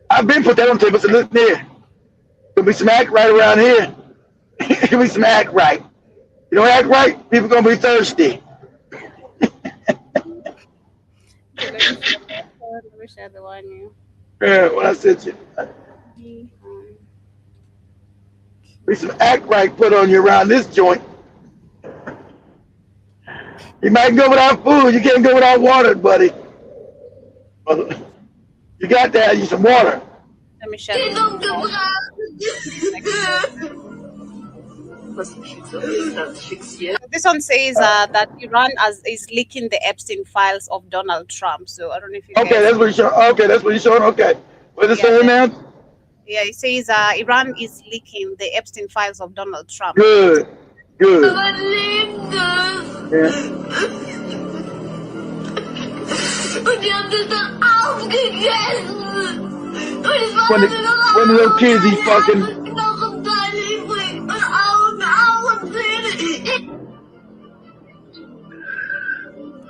I've been put that on tape. I said, look there. There'll be some act right around here. There'll be some act right. You don't act right, people going to be thirsty. Yeah, what I said to you. Be some act right put on you around this joint. You might go without food, you can't go without water, buddy. You got to have you some water. Let me shut it. This one says that Iran is leaking the Epstein files of Donald Trump. So I don't know if you guys... that's what he's showing. Okay, that's what he's showing. Okay. What is it saying now? Yeah, it says Iran is leaking the Epstein files of Donald Trump. Good. When the little kids, he fucking...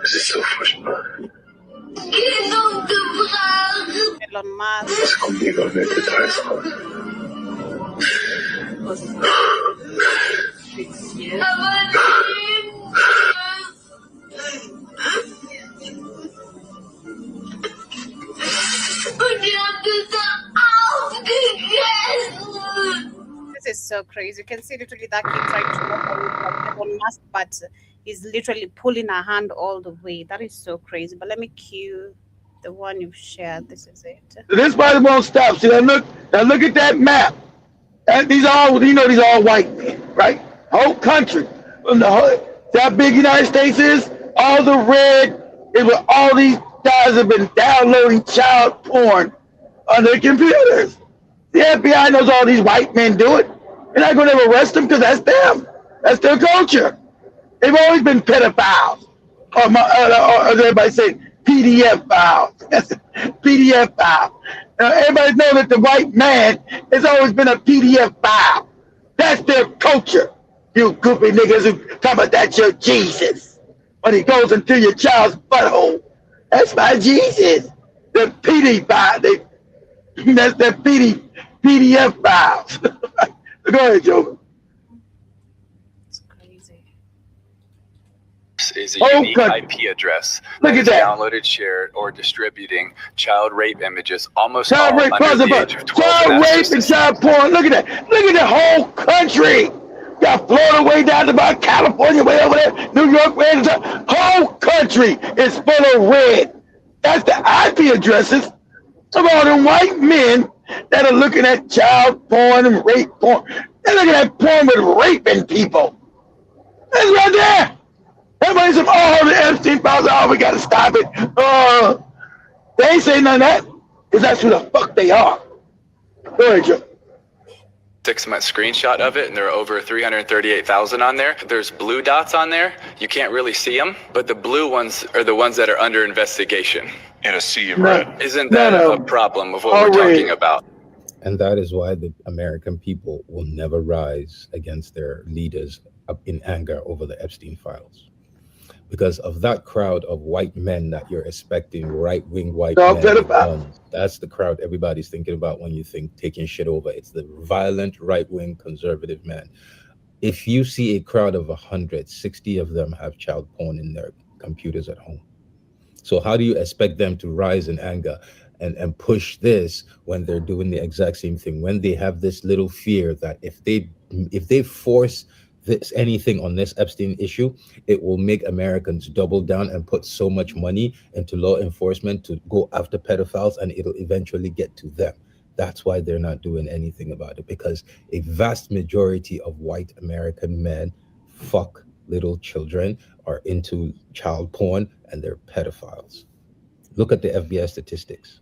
Das ist so furchtbar. Elon Musk. Es kommt lieber mehr Details raus. This is so crazy. You can see literally that kid trying to walk on Musk, but he's literally pulling her hand all the way. That is so crazy. But let me cue The one you've shared. This is it. This party won't stop. See, look at that map. And these all white men, right? Whole country. That big United States is. All the red is where all these guys have been downloading child porn on their computers. The FBI knows all these white men do it. They're not going to arrest them because that's them. That's their culture. They've always been pedophiles. Or as everybody say, PDF files. PDF file. Everybody knows that the white man has always been a PDF file. That's their culture. You goofy niggas who talk about that's your Jesus. When he goes into your child's butthole. That's my Jesus. The PD file. That's the PDF files. Go ahead, Joe. Is a unique IP address that is downloaded, shared, or distributing child rape images almost child all rape, under the age of 12. Child rape and child porn. Look at that. Look at the whole country. Got Florida way down to about California, way over there. New York, way down. The whole country is full of red. That's the IP addresses of all them white men that are looking at child porn and rape porn. They're looking at porn with raping people. That's right there. Everybody's like, oh, the Epstein files, oh, we got to stop it. They ain't saying none of that because that's who the fuck they are. Go ahead, Joe. 6-month screenshot of it, and there are over 338,000 on there. There's blue dots on there. You can't really see them, but the blue ones are the ones that are under investigation. And a sea of red. Isn't that a problem of what we're talking about? And that is why the American people will never rise against their leaders in anger over the Epstein files. Because of that crowd of white men that you're expecting, right-wing white men with guns. That's the crowd everybody's thinking about when you think taking shit over. It's the violent right-wing conservative men. If you see a crowd of 100, 60 of them have child porn in their computers at home. So how do you expect them to rise in anger and push this when they're doing the exact same thing? When they have this little fear that if they force anything on this Epstein issue, it will make Americans double down and put so much money into law enforcement to go after pedophiles, and it'll eventually get to them. That's why they're not doing anything about it, because a vast majority of white American men fuck little children, are into child porn, and they're pedophiles. Look at the FBI statistics.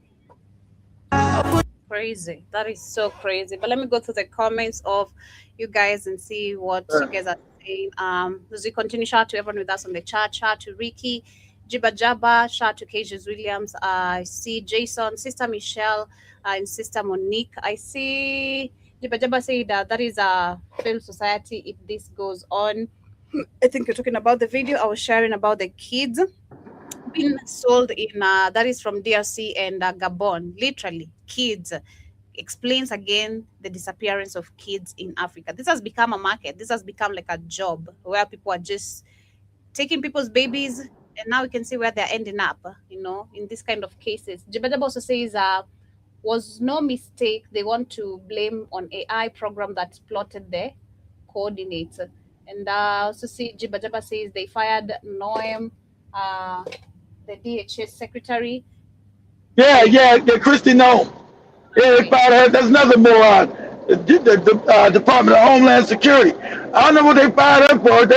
Crazy. That is so crazy. But let me go to the comments of you guys and see what you guys are saying. As we continue, shout out to everyone with us on the chat. Shout out to Ricky, Jiba Jabba, shout out to Cages Williams. I see Jason, Sister Michelle, and Sister Monique. I see Jiba Jabba say that is a failed society if this goes on. I think you're talking about the video I was sharing about the kids being sold in that is from DRC and Gabon. Literally, kids. Explains again the disappearance of kids in Africa. This has become a market. This has become like a job where people are just taking people's babies, and now we can see where they're ending up, in this kind of cases. Jibadaba also says was no mistake. They want to blame on AI program that plotted the coordinates. And also see Jibadaba says they fired Noem, the DHS secretary. Yeah, Christy Noem. Yeah, they fired her. That's another moron. The Department of Homeland Security. I don't know what they fired her for.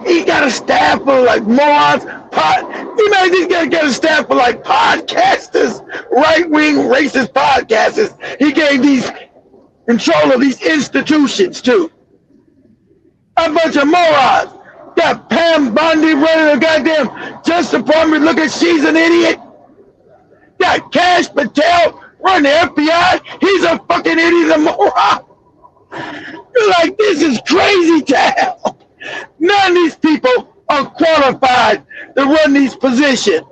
He got a staff of like morons. He made these guys get a staff of like podcasters, right-wing racist podcasters. He gave these control of these institutions too. A bunch of morons. Got Pam Bondi running the goddamn Justice Department. Look at, she's an idiot. Got Kash Patel running the FBI. He's a fucking idiot, a moron. You're like, this is crazy town. None of these people are qualified to run these positions.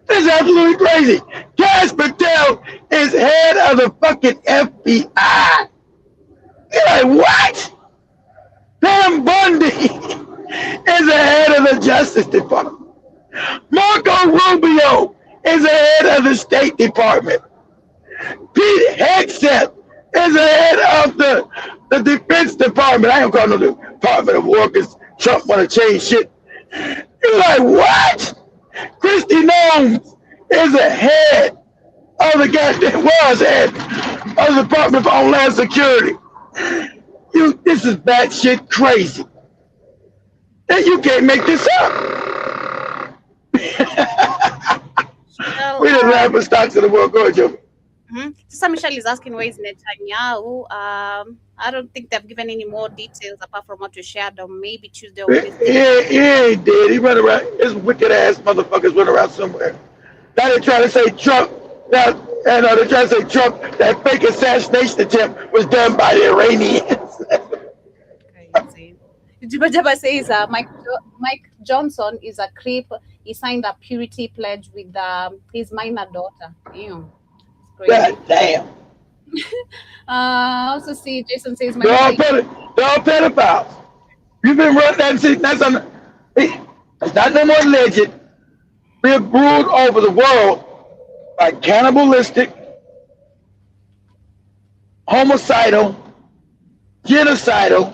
This is absolutely crazy. Kash Patel is head of the fucking FBI. You're like, what? Pam Bundy is the head of the Justice Department. Marco Rubio is the head of the State Department. Pete Hegseth is the head of the Defense Department. I don't call no Department of War because Trump want to change shit. You're like, what? Christy Noem is a head of the goddamn head of the Department of Homeland Security. This is batshit crazy. And you can't make this up. We the laughing stocks of the world. Go ahead, Joe. Sister Michelle is asking where is Netanyahu. I don't think they've given any more details apart from what we shared on maybe Tuesday or Wednesday. He ain't dead. He run around. His wicked ass motherfuckers run around somewhere. Now they're trying to say Trump. Now, and they're trying to say Trump, that fake assassination attempt was done by the Iranians. Jibajaba says Mike Johnson is a creep. He signed a purity pledge with his minor daughter. Ew. God damn. Also see Jason says they're all pedophiles. You've been running that. It's not no more legend. We're ruled over the world by cannibalistic, homicidal, genocidal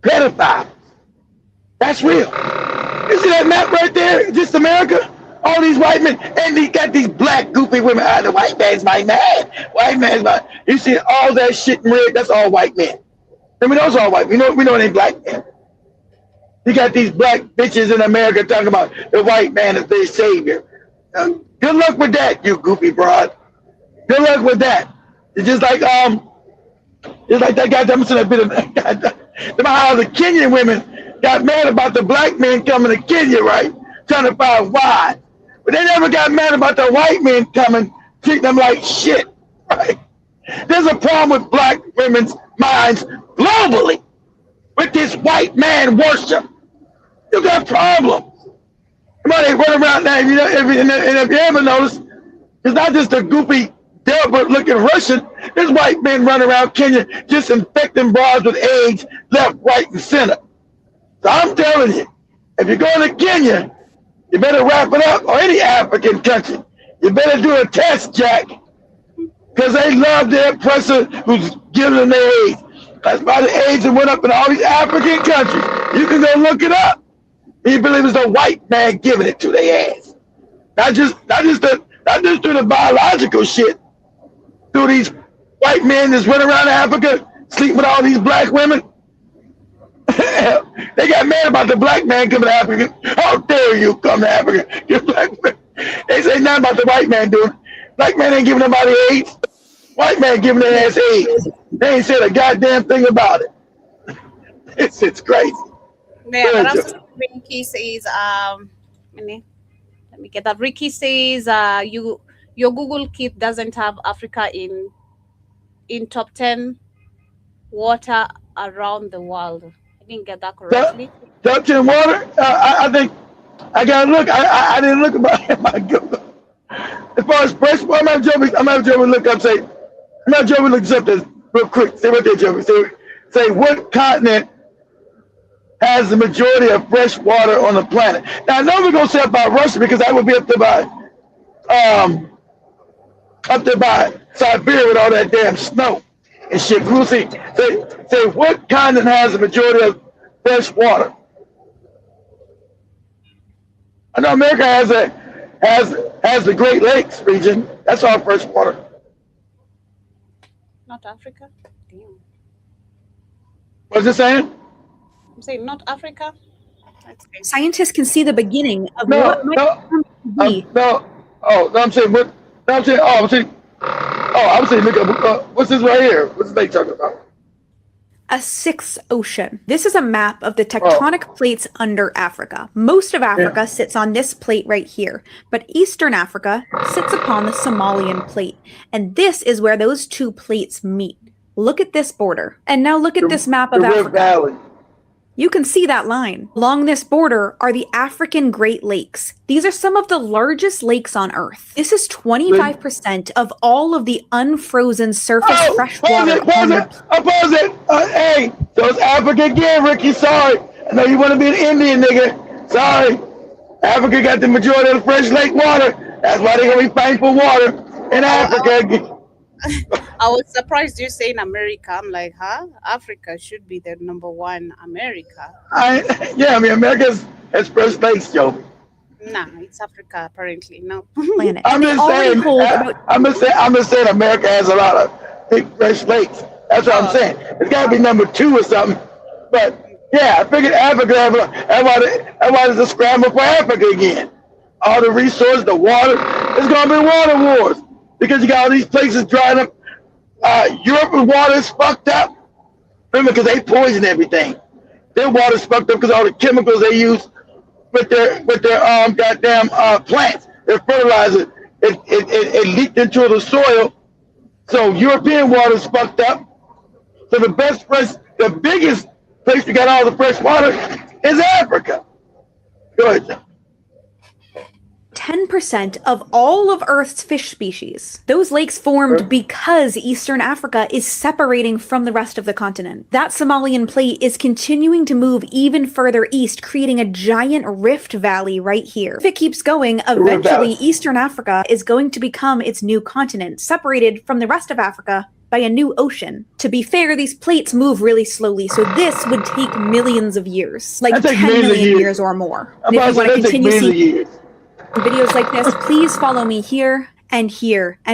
pedophiles. That's real. You see that map right there? Just America? All these white men, and they got these black goofy women. The white man's my man. White man's my. You see all that shit in red? That's all white men. I mean, those are all white. We know it ain't black men. You got these black bitches in America talking about the white man is their savior. Good luck with that, you goofy broad. Good luck with that. It's just like that goddamn how the Kenyan women got mad about the black men coming to Kenya, right? Trying to find why. But they never got mad about the white men coming, treating them like shit, right? There's a problem with black women's minds globally with this white man worship. You got problems. They run around now, you know, if you ever notice, it's not just a goofy, Delbert-looking Russian. There's white men running around Kenya just infecting bras with AIDS left, right, and center. So I'm telling you, if you're going to Kenya, you better wrap it up, or any African country. You better do a test, Jack, because they love their oppressor who's giving them their AIDS. That's why the AIDS went up in all these African countries. You can go look it up. You believe it's the white man giving it to their ass. Not just through the biological shit. Through these white men that's running around Africa, sleeping with all these black women. They got mad about the black man coming to Africa. How dare you come to Africa? You black man. They say nothing about the white man doing it. Black man ain't giving nobody AIDS. White man giving their ass AIDS. They ain't said a goddamn thing about it. It's crazy. Yeah, but also Ricky says, let me get that. Ricky says, your Google kit doesn't have Africa in top 10 water around the world. I didn't get that correctly. Top 10 water? I think I gotta look. I didn't look at my Google. As far as fresh water, I'm not Joe look up. Say, I'm not Joe look up this real quick. Say what they Joe. Say what continent has the majority of fresh water on the planet? Now I know we're gonna say about Russia because I would be up there by Siberia with all that damn snow and shit. We'll see. Say what continent has the majority of fresh water? I know America has the Great Lakes region. That's all fresh water. Not Africa. Damn. What's it saying? I'm saying not Africa. Scientists can see the beginning of I'm saying, look up, what's this right here? What's they talking about? a sixth ocean. This is a map of the tectonic plates under Africa. Most of Africa sits on this plate right here, but Eastern Africa sits upon the Somalian plate. And this is where those two plates meet. Look at this border. And now look at this map of Africa. Valley. You can see that line. Along this border are the African Great Lakes. These are some of the largest lakes on Earth. This is 25% of all of the unfrozen surface freshwater. Pause it. Hey, so it's Africa again, Ricky. Sorry. I know you want to be an Indian nigga. Sorry. Africa got the majority of the fresh lake water. That's why they're going to be fighting for water in Africa again. I was surprised you saying America. I'm like, huh? Africa should be the number one. America. I mean, America has fresh lakes, Joe. Nah, it's Africa apparently. No. Planet. I'm They just already saying. hold about I'm just saying. America has a lot of big fresh lakes. That's what I'm saying. It's got to be number 2 or something. But yeah, I figured Africa. That's why there's a scramble for Africa again. All the resources, the water. It's gonna be water wars because you got all these places drying up. Europe's water is fucked up. Remember, because they poison everything. Their water's fucked up because all the chemicals they use with their goddamn plants, their fertilizer, it leaked into the soil. So European water's fucked up. So the biggest place to get all the fresh water is Africa. Go ahead, John. 10% of all of Earth's fish species. Those lakes formed because Eastern Africa is separating from the rest of the continent. That Somalian plate is continuing to move even further east, creating a giant rift valley right here. If it keeps going, eventually Eastern Africa is going to become its new continent, separated from the rest of Africa by a new ocean. To be fair, these plates move really slowly, so this would take millions of years, like 10 million years or more. And if you want to continue seeing videos like this, please follow me here, and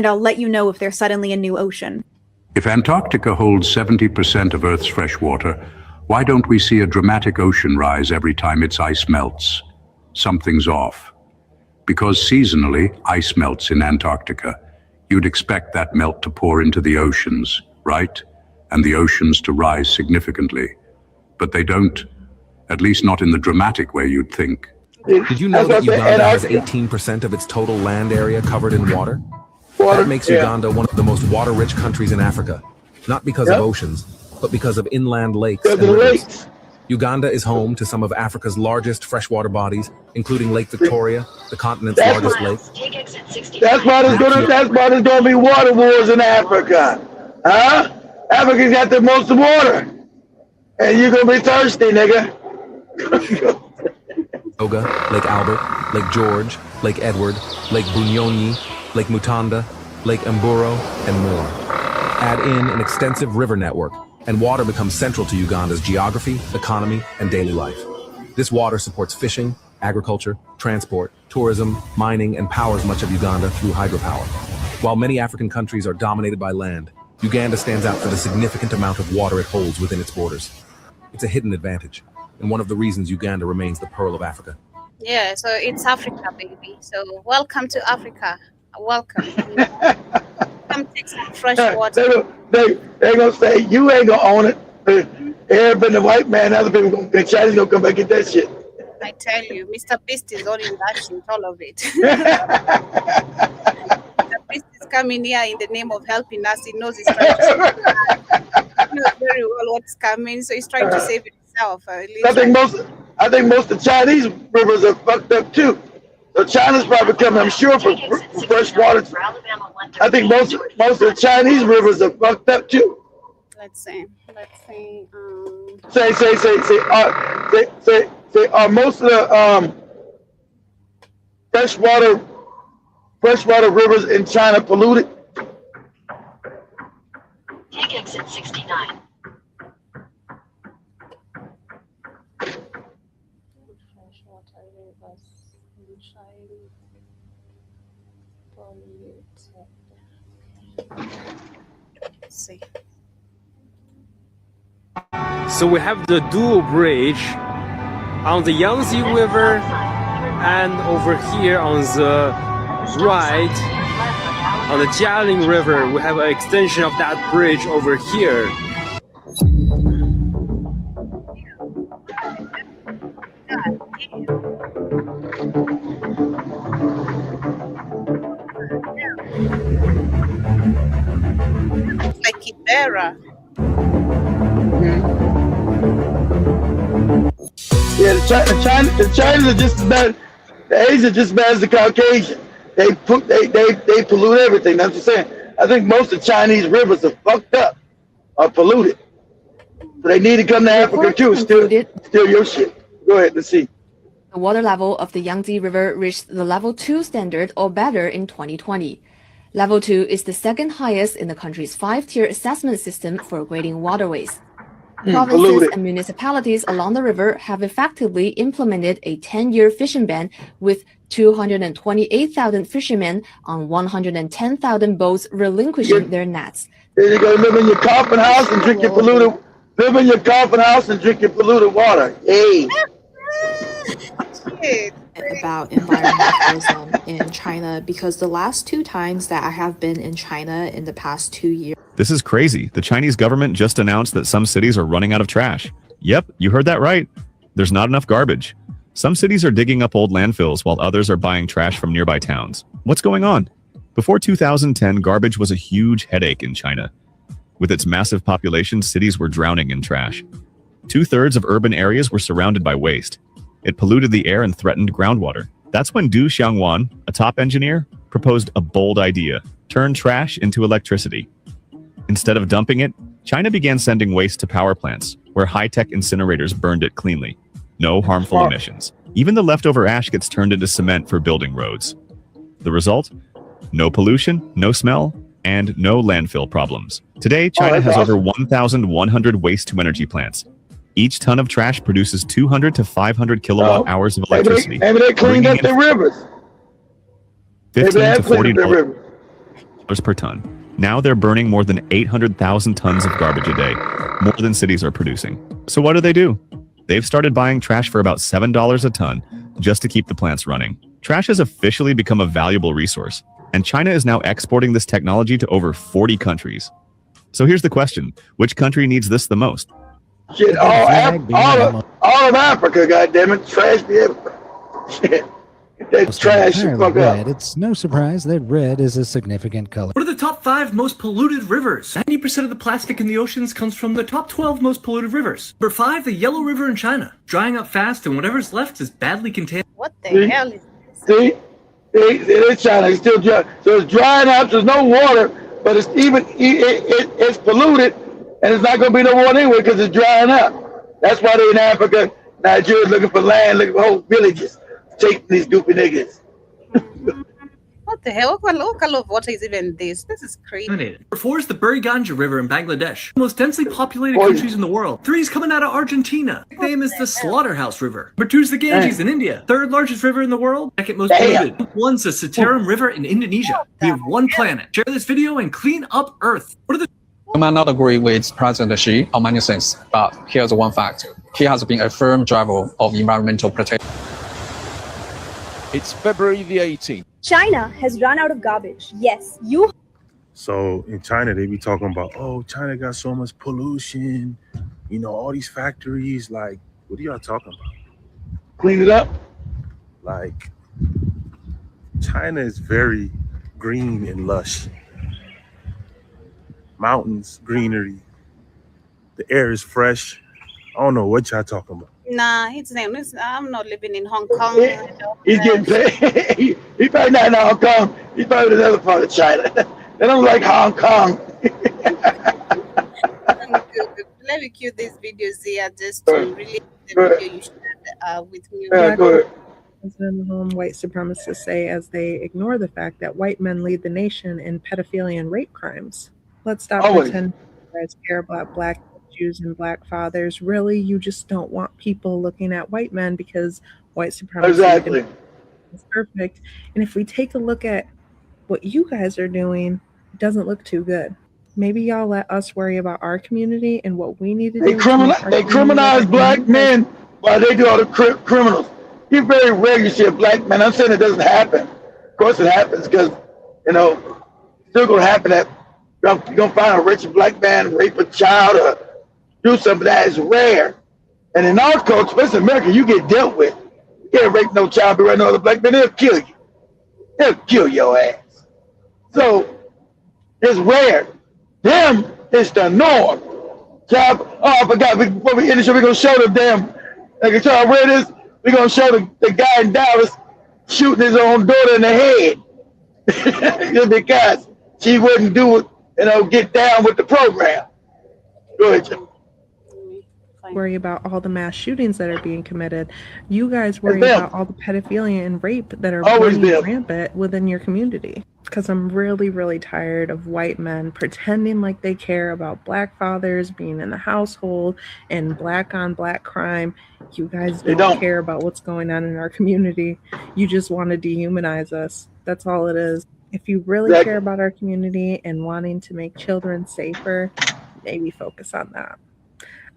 I'll let you know if there's suddenly a new ocean. If Antarctica holds 70% of Earth's fresh water, why don't we see a dramatic ocean rise every time its ice melts? Something's off. Because seasonally, ice melts in Antarctica. You'd expect that melt to pour into the oceans, right? And the oceans to rise significantly. But they don't, at least not in the dramatic way you'd think. Did you know that Uganda has 18% of its total land area covered in water? That makes Uganda one of the most water-rich countries in Africa, not because of oceans, but because of inland lakes and rivers. Uganda is home to some of Africa's largest freshwater bodies, including Lake Victoria, the continent's largest lake. That's why there's gonna be water wars in Africa. Huh? Africa's got the most water. And you're gonna be thirsty, nigga. Oga, Lake Albert, Lake George, Lake Edward, Lake Bunyonyi, Lake Mutanda, Lake Mburo, and more. Add in an extensive river network, and water becomes central to Uganda's geography, economy, and daily life. This water supports fishing, agriculture, transport, tourism, mining, and powers much of Uganda through hydropower. While many African countries are dominated by land, Uganda stands out for the significant amount of water it holds within its borders. It's a hidden advantage, and one of the reasons Uganda remains the Pearl of Africa. Yeah, so it's Africa, baby. So welcome to Africa. Welcome. Come take some fresh water. They're gonna say you ain't gonna own it. Everybody, the white man, other people, the Chinese gonna come back and get that shit. I tell you, Mr. Beast is owning that shit, all of it. Mr. Beast is coming here in the name of helping us. He knows he's trying to save it. He knows very well what's coming, so he's trying to save it himself. I think most of the Chinese rivers are fucked up too. So China's probably coming, I'm sure, for fresh water. I think most of the Chinese rivers are fucked up too. Let's see. Say, are most of the freshwater rivers in China polluted? Take exit 69. See. So we have the dual bridge on the Yangtze River, and over here on the right, on the Jialing River, we have an extension of that bridge over here. Like Kibera. Yeah, the Chinese are just as bad. The Asians are just as bad as the Caucasian. They pollute everything. That's what I'm saying. I think most of the Chinese rivers are fucked up, are polluted. So they need to come to Africa too. Steal your shit. Go ahead. Let's see. The water level of the Yangtze River reached the level 2 standard or better in 2020. Level 2 is the second highest in the country's 5-tier assessment system for grading waterways. Provinces polluted. and municipalities along the river have effectively implemented a 10-year fishing ban with 228,000 fishermen on 110,000 boats relinquishing their nets. Then you go live in your coffin house and drink your polluted. Live in your coffin house and drink your polluted water. Hey. About environmentalism in China, because the last 2 times that I have been in China in the past 2 years. This is crazy. The Chinese government just announced that some cities are running out of trash. Yep, you heard that right. There's not enough garbage. Some cities are digging up old landfills while others are buying trash from nearby towns. What's going on? Before 2010, garbage was a huge headache in China. With its massive population, cities were drowning in trash. 2/3 of urban areas were surrounded by waste. It polluted the air and threatened groundwater. That's when Du Xiangwan, a top engineer, proposed a bold idea: turn trash into electricity. Instead of dumping it, China began sending waste to power plants, where high-tech incinerators burned it cleanly. No harmful emissions. Even the leftover ash gets turned into cement for building roads. The result? No pollution, no smell, and no landfill problems. Today, China has over 1,100 waste-to-energy plants. Each ton of trash produces 200 to 500 kilowatt hours of electricity. Maybe they cleaned up the rivers. $15 to $40 per ton. Now they're burning more than 800,000 tons of garbage a day, more than cities are producing. So what do? They've started buying trash for about $7 a ton just to keep the plants running. Trash has officially become a valuable resource, and China is now exporting this technology to over 40 countries. So here's the question: which country needs this the most? Shit, all of Africa, goddammit, trash be everywhere. Shit, that trash should fuck red. up. It's no surprise that red is a significant color. What are the top 5 most polluted rivers? 90% of the plastic in the oceans comes from the top 12 most polluted rivers. Number 5, the Yellow River in China, drying up fast, and whatever's left is badly contaminated. What the hell is See, it's China. It's still dry. So it's drying up. There's no water, but it's it's polluted, and it's not going to be no water anyway because it's drying up. That's why they're in Africa. Nigeria's looking for land, looking for whole villages, taking these goofy niggas. What the hell? What kind of water is even this? This is crazy. Number 4 is the Buriganja River in Bangladesh, the most densely populated countries in the world. 3 is coming out of Argentina. The name is the Slaughterhouse River. Number 2 is the Ganges in India, 3rd largest river in the world, 2nd most polluted. 1's the Citarum River in Indonesia. We have one planet. Share this video and clean up Earth. What are the You might not agree with President Xi on many things, but here's one fact. He has been a firm driver of environmental protection. It's February the 18th. China has run out of garbage. Yes, you. So in China, they be talking about, oh, China got so much pollution, all these factories. Like, what are y'all talking about? Clean it up. Like, China is very green and lush. Mountains, greenery. The air is fresh. I don't know what y'all talking about. Nah, I'm not living in Hong Kong. He's getting paid. He probably not in Hong Kong. He's probably in another part of China. They don't like Hong Kong. Let me cue these videos here just to relate the video you shared with me. White supremacists say as they ignore the fact that white men lead the nation in pedophilia and rape crimes. Let's stop pretending you guys care about black Jews and black fathers. Really, you just don't want people looking at white men because white supremacy is perfect. And if we take a look at what you guys are doing, it doesn't look too good. Maybe y'all let us worry about our community and what we need to do. They criminalize black men while they do all the criminals. It's very rare you see a black man. I'm saying it doesn't happen. Of course it happens because, still going to happen that you're going to find a rich black man rape a child or do something that is rare. And in our culture, especially in America, you get dealt with. You can't rape no child, be right no other black man, they'll kill you. They'll kill your ass. So it's rare. Them is the norm. Child, I forgot, before we end the show, we're going to show them damn, like y'all read this, we're going to show the guy in Dallas shooting his own daughter in the head. Because she wouldn't get down with the program. Go ahead, Jim. worry about all the mass shootings that are being committed. You guys worry them. about all the pedophilia and rape that are Always running them. rampant within your community. Because I'm really, really tired of white men pretending like they care about black fathers being in the household and black on black crime. You guys don't care about what's going on in our community. You just want to dehumanize us. That's all it is. If you really care about our community and wanting to make children safer, maybe focus on that.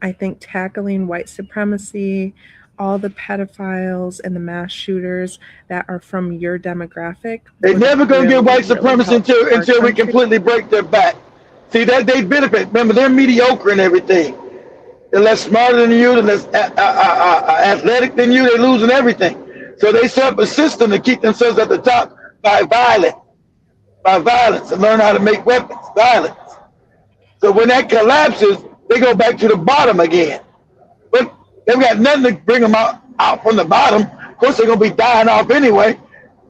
I think tackling white supremacy, all the pedophiles and the mass shooters that are from your democratic. They're never going to get white supremacy until we completely break their back. See, that they benefit. Remember, they're mediocre and everything. They're less smarter than you, they're less athletic than you, they're losing everything. So they set up a system to keep themselves at the top by violence, and learn how to make weapons, violence. So when that collapses, they go back to the bottom again. But they've got nothing to bring them out from the bottom. Of course, they're going to be dying off anyway.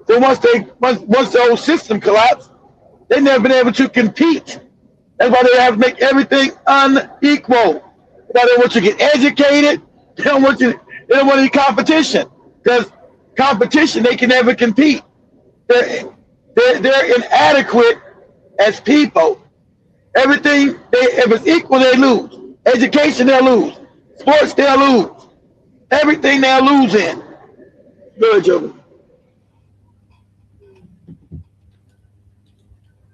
So once the whole system collapses, they've never been able to compete. That's why they have to make everything unequal. That's why they want you to get educated. They don't want any competition, because competition, they can never compete. They're inadequate as people. Everything, if it's equal, they lose. Education, they'll lose. Sports, they'll lose. Everything, they'll lose in. Good, Joe.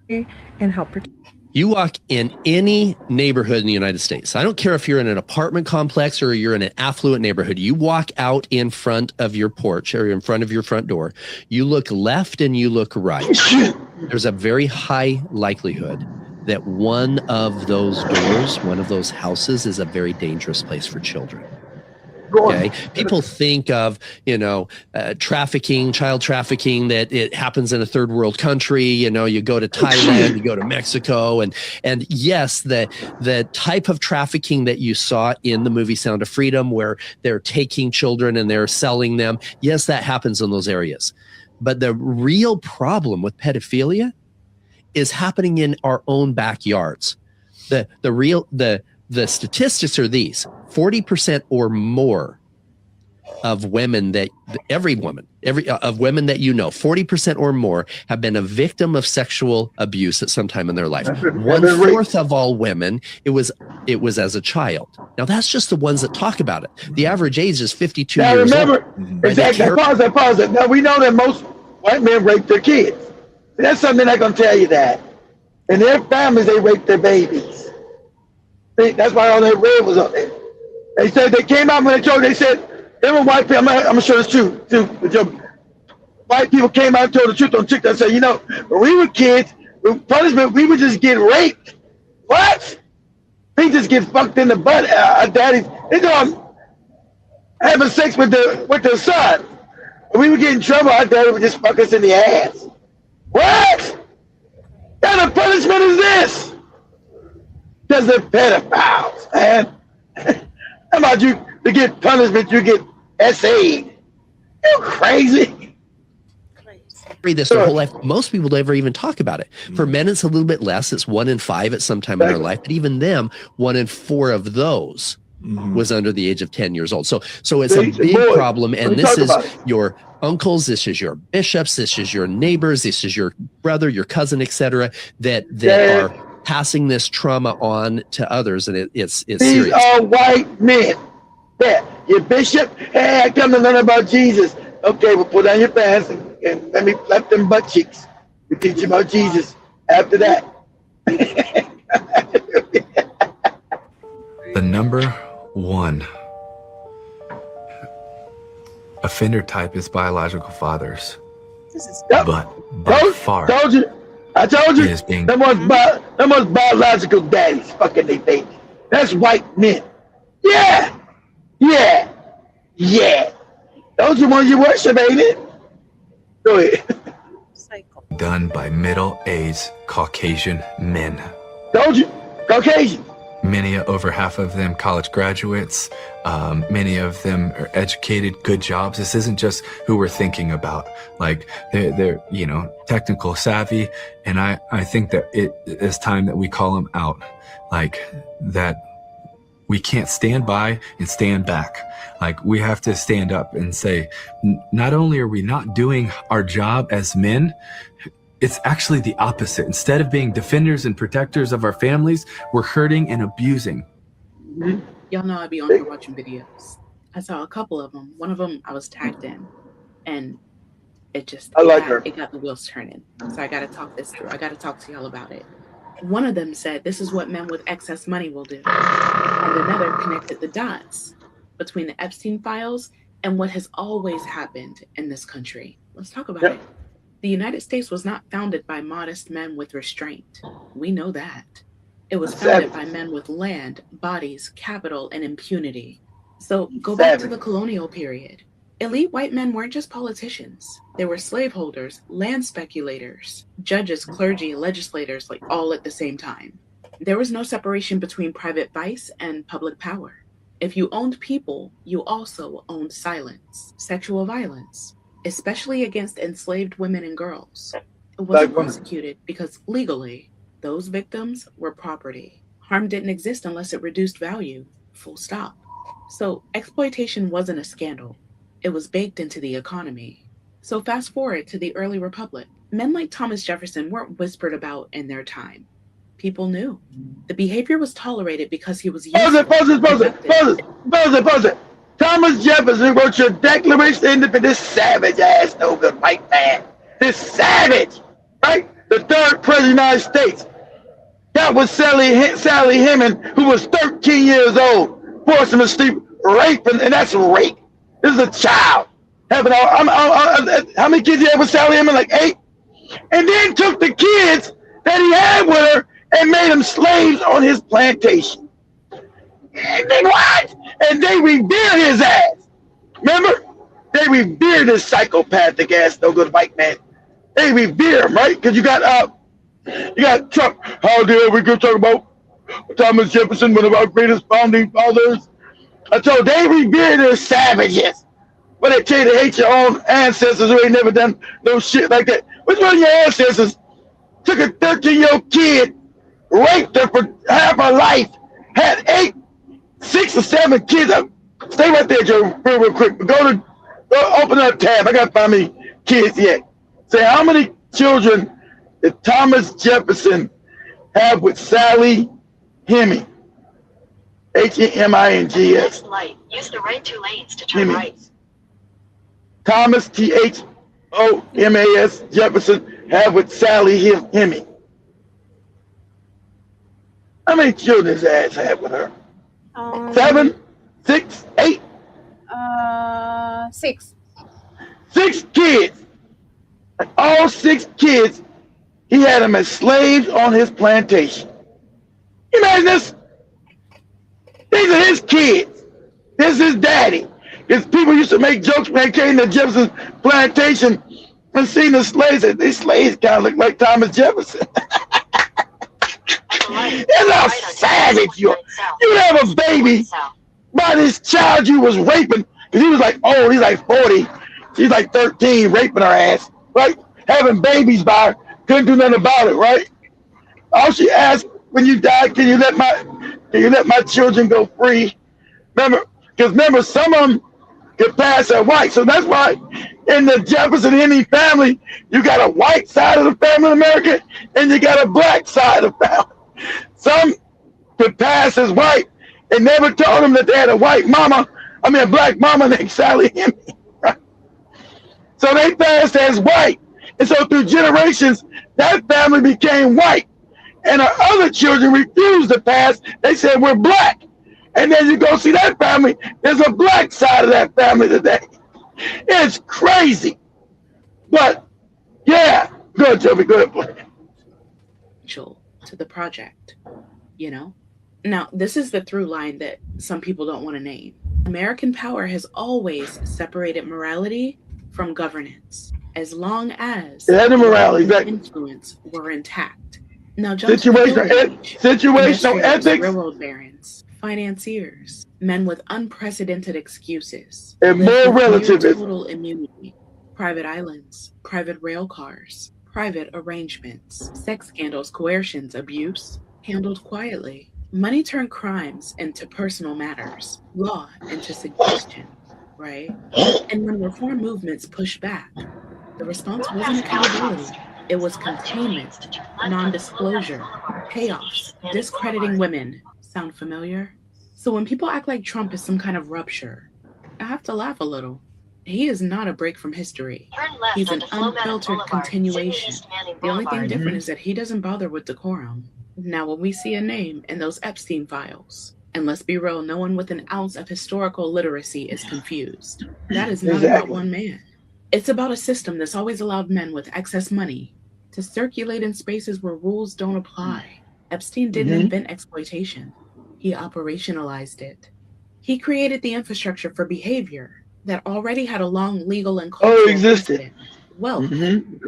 And help protect. You walk in any neighborhood in the United States. I don't care if you're in an apartment complex or you're in an affluent neighborhood. You walk out in front of your porch or in front of your front door. You look left and you look right. There's a very high likelihood that one of those doors, one of those houses, is a very dangerous place for children. Okay, people think of, trafficking, child trafficking, that it happens in a third world country. You go to Thailand, you go to Mexico, and yes, the type of trafficking that you saw in the movie Sound of Freedom, where they're taking children and they're selling them, yes, that happens in those areas. But the real problem with pedophilia is happening in our own backyards. The statistics are these: 40% or more of women that 40% or more have been a victim of sexual abuse at some time in their life. 1/4 of all women, it was as a child. Now that's just the ones that talk about it. The average age is 52 years old. Exactly. Pause it. Now we know that most white men rape their kids. That's something they're not going to tell you that. In their families, they rape their babies. That's why all that red was up there. They said they came out when they told. They said they were white people. I'm sure it's true. White people came out and told the truth on TikTok. Said, when we were kids, with punishment, we would just get raped. What? We just get fucked in the butt. Our daddies, they go having sex with their son. When we would get in trouble, our daddy would just fuck us in the ass. What? What kind of punishment is this? Because they're pedophiles, man. How about you to get punishment, you get SA'd? You crazy? This their whole life. Most people never even talk about it. For men, it's a little bit less. It's 1 in 5 at some time in their life. But even them, 1 in 4 of those was under the age of 10 years old. So it's a big problem. And this is your uncles, this is your bishops, this is your neighbors, this is your brother, your cousin, etc. that are passing this trauma on to others, and it's serious. These are white men. Yeah, your bishop. Hey, I come to learn about Jesus. Okay, well, put on your pants and let me flap them butt cheeks. We teach you about Jesus. After that. The number one offender type is biological fathers. But by far, I told you, them was biological daddies fucking they baby. That's white men. Yeah. Those are the ones you worship, ain't it? Go ahead. Done by middle-aged Caucasian men. Told you, Caucasian. Many, over half of them, college graduates. Many of them are educated, good jobs. This isn't just who we're thinking about. Like they're technical savvy, and I think that it is time that we call them out. Like that we can't stand by and stand back. Like, we have to stand up and say, not only are we not doing our job as men, it's actually the opposite. Instead of being defenders and protectors of our families, we're hurting and abusing. Y'all know I be on here watching videos. I saw a couple of them. One of them I was tagged in, and it got the wheels turning. So I got to talk this through. I got to talk to y'all about it. One of them said, this is what men with excess money will do. And another connected the dots between the Epstein files and what has always happened in this country. Let's talk about it. The United States was not founded by modest men with restraint. We know that. It was founded by men with land, bodies, capital, and impunity. So go back to the colonial period. Elite white men weren't just politicians. They were slaveholders, land speculators, judges, clergy, legislators, like all at the same time. There was no separation between private vice and public power. If you owned people, you also owned silence, sexual violence, especially against enslaved women and girls. It wasn't prosecuted because legally, those victims were property. Harm didn't exist unless it reduced value, full stop. So exploitation wasn't a scandal. It was baked into the economy. So fast forward to the early republic. Men like Thomas Jefferson weren't whispered about in their time. People knew. The behavior was tolerated because he was useful. Pause it. Thomas Jefferson wrote your Declaration of Independence. This savage ass, no good white man. This savage, right? The third president of the United States. That was Sally Hemings, who was 13 years old, forced him to sleep, raping, and that's rape. This is a child. How many kids he had with Sally Hemings? Like 8. And then took the kids that he had with her and made them slaves on his plantation. And then what? And they revered his ass. Remember? They revered this psychopathic ass, no good white man. They revere him, right? Because you got Trump. How dare we go talk about Thomas Jefferson, one of our greatest founding fathers? I told they revere their savages. But they tell you to hate your own ancestors who ain't never done no shit like that. Which one of your ancestors took a 13-year-old kid, raped her for half her life, had 6 or 7 kids? Stay right there, Joe, real quick. Go open up tab. I got to find me kids yet. Say, how many children did Thomas Jefferson have with Sally Hemings? Hemings. Next light. Use the right 2 lanes to turn right. Thomas Thomas Jefferson have with Sally Hemings. How many children his ass had with her? 7, 6, 8? 6. 6 kids. And all 6 kids, he had them as slaves on his plantation. Imagine this. These are his kids. This is his daddy. His people used to make jokes when they came to Jefferson's plantation and seen the slaves. These slaves kind of look like Thomas Jefferson. It's how savage you are. You have a baby by this child you was raping, because he was like old, he's like 40. She's like 13, raping her ass, right? Having babies by her, couldn't do nothing about it, right? All she asked when you die, can you let my children go free? Remember, some of them could pass as white. So that's why in the Jefferson Hemings family, you got a white side of the family in America, and you got a black side of the family. Some could pass as white, and never told them that they had a black mama named Sally Hemings. Right? So they passed as white. And so through generations, that family became white. And our other children refused to pass. They said, we're black. And then you go see that family, there's a black side of that family today. It's crazy. But, yeah. Go ahead, Toby. Go ahead, play. To the project, you know? Now, this is the through line that some people don't want to name. American power has always separated morality from governance, as long as the influence were intact. Now, situational ethics, railroad barons, financiers, men with unprecedented excuses, and more relativism, total immunity, private islands, private rail cars, private arrangements, sex scandals, coercions, abuse, handled quietly. Money turned crimes into personal matters, law into suggestion, right? And when reform movements pushed back, the response wasn't accountability. It was containment, non-disclosure, payoffs, discrediting women. Sound familiar? So when people act like Trump is some kind of rupture, I have to laugh a little. He is not a break from history. He's an unfiltered continuation. The only thing different is that he doesn't bother with decorum. Now, when we see a name in those Epstein files, and let's be real, no one with an ounce of historical literacy is confused. That is not about one man. It's about a system that's always allowed men with excess money to circulate in spaces where rules don't apply. Epstein didn't invent exploitation. He operationalized it. He created the infrastructure for behavior that already had a long legal and cultural existed. Wealth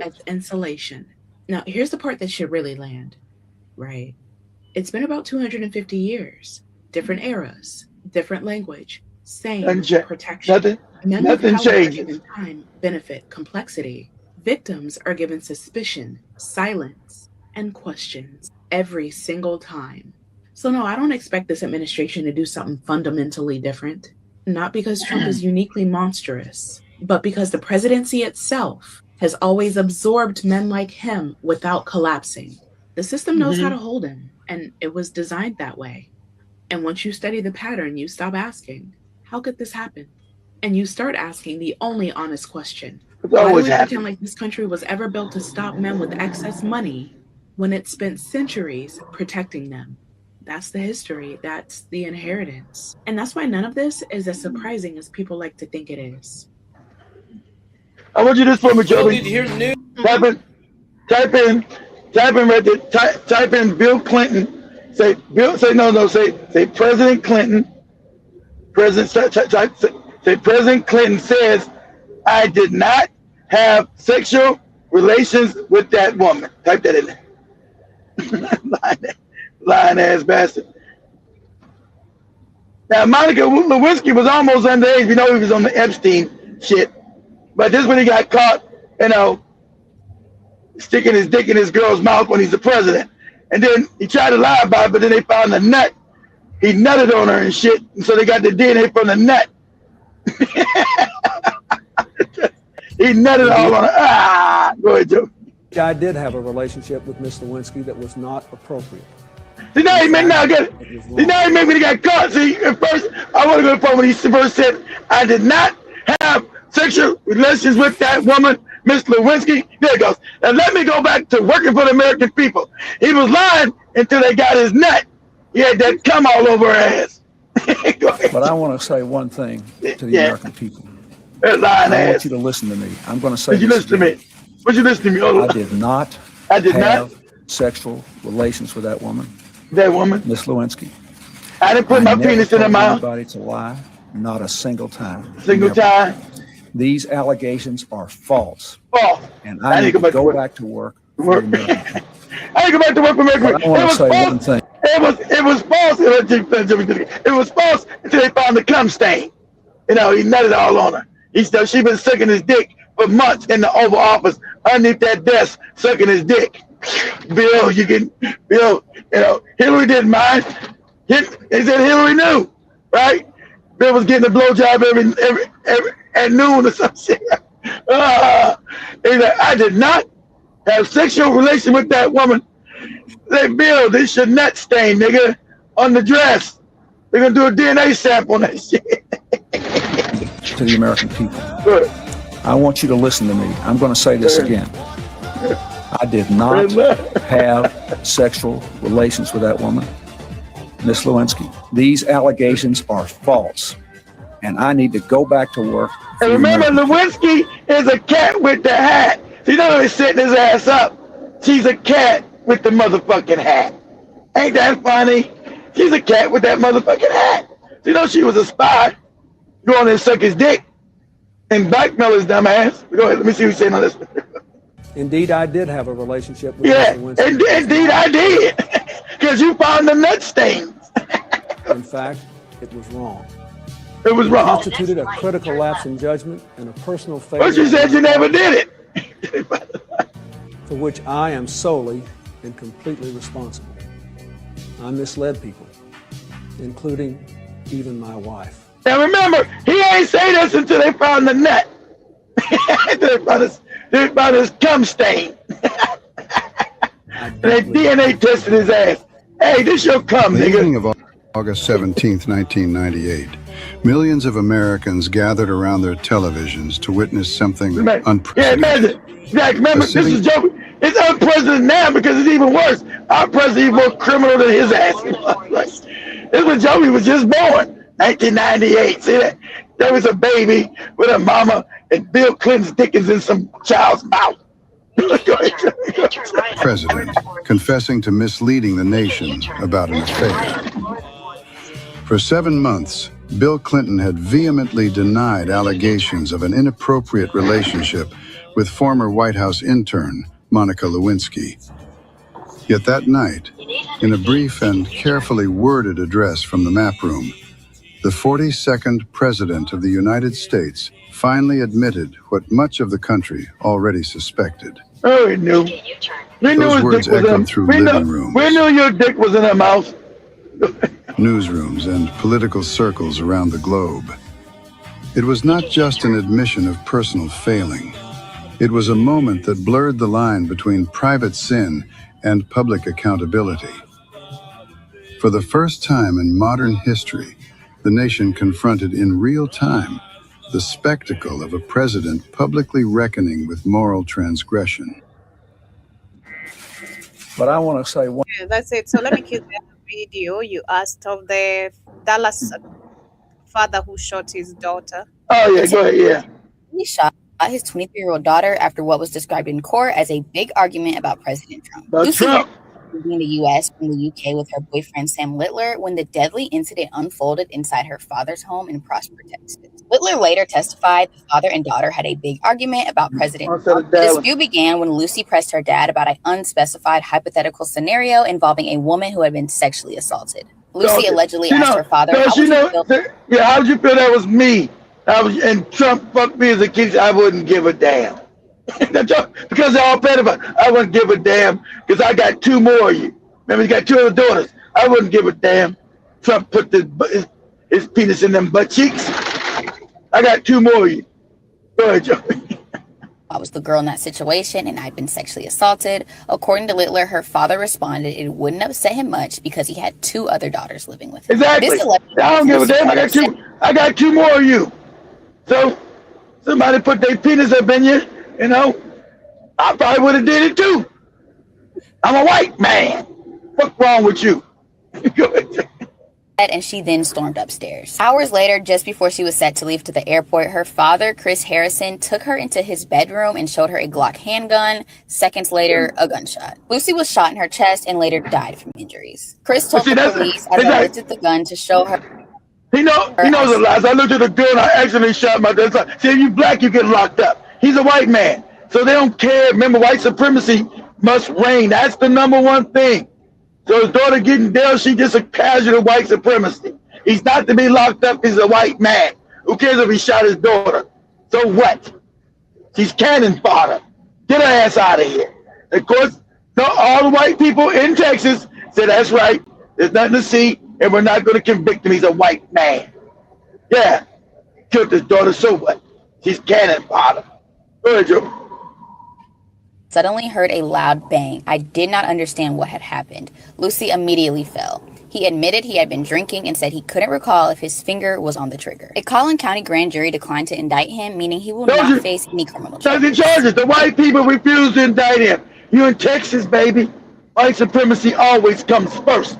as insulation. Now, here's the part that should really land, right? It's been about 250 years, different eras, different language, same protection. Nothing changes. Given time, benefit, complexity. Victims are given suspicion, silence, and questions every single time. So no, I don't expect this administration to do something fundamentally different. Not because Trump is uniquely monstrous, but because the presidency itself has always absorbed men like him without collapsing. The system knows how to hold him, and it was designed that way. And once you study the pattern, you stop asking, how could this happen? And you start asking the only honest question. Why do we pretend like this country was ever built to stop men with excess money when it spent centuries protecting them? That's the history. That's the inheritance. And that's why none of this is as surprising as people like to think it is. I want you to for me, Joey. Type in right there. Type in Bill Clinton. Say President Clinton. Say President Clinton says, I did not have sexual relations with that woman. Type that in there. Lying ass bastard. Now, Monica Lewinsky was almost underage. We know he was on the Epstein shit. But this when he got caught, sticking his dick in his girl's mouth when he's the president. And then he tried to lie about it, but then they found the nut. He nutted on her and shit. And so they got the DNA from the nut. He nutted all on her. Go ahead, Joe. I did have a relationship with Miss Lewinsky that was not appropriate. See, now he made me when he got caught. See, at first, I want to go to the point when he first said, I did not have sexual relations with that woman, Miss Lewinsky. There it goes. Now let me go back to working for the American people. He was lying until they got his nut. He had that cum all over her ass. But I want to say one thing to the American people. I want you to listen to me. I'm going to say Would you listen to me? Would you listen to me? I did not have sexual relations with that woman. That woman? Miss Lewinsky. I didn't put my penis in her mouth. Anybody to lie. Not a single time. Single time? These allegations are false. False. And I need to go back to work. I need to go back to work for America. I want to say one thing. It was false. It was false until they found the cum stain. He nutted all on her. She been sucking his dick for months in the Oval Office underneath that desk, sucking his dick. Bill, Hillary didn't mind. They said Hillary knew, right? Bill was getting a blowjob every at noon or some shit. He said, I did not have sexual relation with that woman. Say, Bill, this your nut stain, nigga, on the dress. They're gonna do a DNA sample on that shit. To the American people. Good. I want you to listen to me. I'm going to say this again. I did not have sexual relations with that woman, Miss Lewinsky. These allegations are false, and I need to go back to work. And remember, Lewinsky is a cat with the hat. So he's setting his ass up. She's a cat with the motherfucking hat. Ain't that funny? She's a cat with that motherfucking hat. So she was a spy. Go on and suck his dick and blackmail his dumb ass. Go ahead, let me see who's saying on this. Indeed, I did have a relationship with Miss Lewinsky. Indeed I did. Because you found the nut stains. In fact, it was wrong. It was wrong. It constituted a critical lapse in judgment and a personal failure. But you said you never did it. For which I am solely and completely responsible. I misled people. including even my wife. Now remember, he ain't say this until they found the nut. they found his cum stain. They DNA tested his ass. Hey, this your cum, The nigga. evening of August 17th, 1998, millions of Americans gathered around their televisions to witness something unprecedented. Yeah, imagine. Zach, remember, this is joke. It's unprecedented now because it's even worse. Our president is more criminal than his ass. This was Joey was just born. 1998. See that? There was a baby with a mama, and Bill Clinton's dick is in some child's mouth. President confessing to misleading the nation about an affair. For 7 months, Bill Clinton had vehemently denied allegations of an inappropriate relationship with former White House intern Monica Lewinsky. Yet that night, in a brief and carefully worded address from the map room, the 42nd President of the United States finally admitted what much of the country already suspected. Oh, we knew. We knew Those his words dick was echoed in. through We living knew. rooms, We knew your dick was in her mouth. newsrooms, and political circles around the globe. It was not just an admission of personal failing. It was a moment that blurred the line between private sin and public accountability. For the first time in modern history, the nation confronted in real time the spectacle of a president publicly reckoning with moral transgression. But I want to say one. Yeah, that's it. So let me cue the video you asked of the Dallas father who shot his daughter. Oh, yeah, go ahead, yeah. He shot his 23-year-old daughter after what was described in court as a big argument about President Trump. Lucy had been in the U.S. from the UK with her boyfriend Sam Littler when the deadly incident unfolded inside her father's home in Prosper, Texas. Littler later testified the father and daughter had a big argument about President Trump. The dispute began when Lucy pressed her dad about an unspecified hypothetical scenario involving a woman who had been sexually assaulted. Lucy allegedly asked her father, how would you feel? Yeah, how would you feel that was me? And Trump fucked me as a kid. I wouldn't give a damn. Because they're all pedophiles. I wouldn't give a damn because I got 2 more of you. Remember, you got 2 other daughters. I wouldn't give a damn. Trump put his penis in them butt cheeks. I got 2 more of you. Go ahead, Joe. I was the girl in that situation and I'd been sexually assaulted. According to Littler, her father responded it wouldn't upset him much because he had 2 other daughters living with him. Exactly. I don't give a damn. I got 2 more of you. So somebody put their penis up in you, you know, I probably would have did it too. I'm a white man. What's wrong with you? And she then stormed upstairs. Hours later, just before she was set to leave to the airport, her father, Chris Harrison, took her into his bedroom and showed her a Glock handgun. Seconds later, a gunshot. Lucy was shot in her chest and later died from injuries. Chris told the police as I looked at the gun to show her. He knows a lot. I looked at the gun, I accidentally shot my dad. See, if you black, you get locked up. He's a white man. So they don't care. Remember, white supremacy must reign. That's the #1 thing. So his daughter getting dealt, she just a casualty of white supremacy. He's not to be locked up. He's a white man. Who cares if he shot his daughter? So what? She's cannon fodder. Get her ass out of here. Of course, all the white people in Texas said, that's right. There's nothing to see, and we're not going to convict him. He's a white man. Yeah. Killed his daughter, so what? She's cannon fodder. Go ahead, Joe. Suddenly heard a loud bang. I did not understand what had happened. Lucy immediately fell. He admitted he had been drinking and said he couldn't recall if his finger was on the trigger. A Collin County grand jury declined to indict him, meaning he will not face any criminal charges. The white people refuse to indict him. You in Texas, baby. White supremacy always comes first.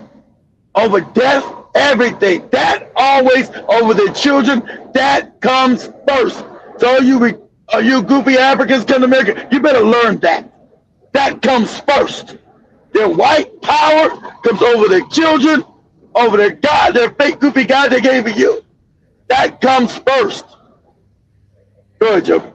Over death, everything. That always over the children, that comes first. So you goofy Africans come to America, you better learn that. That comes first. Their white power comes over their children, over their God, their fake goofy God they gave you. That comes first. Go ahead, Joe.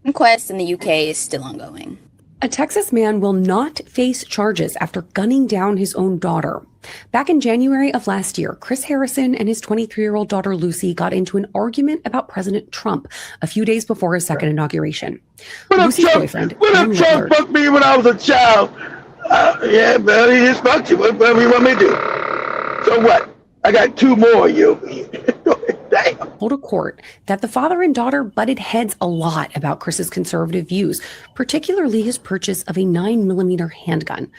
Inquest in the UK is still ongoing. A Texas man will not face charges after gunning down his own daughter. Back in January of last year, Chris Harrison and his 23-year-old daughter Lucy got into an argument about President Trump a few days before his second inauguration. Lucy's boyfriend, Trump fucked me when I was a child. Yeah, but he just fucked you. What do you want me to do? So what? I got two more, you. Damn. Told a court that the father and daughter butted heads a lot about Chris's conservative views, particularly his purchase of a 9mm handgun.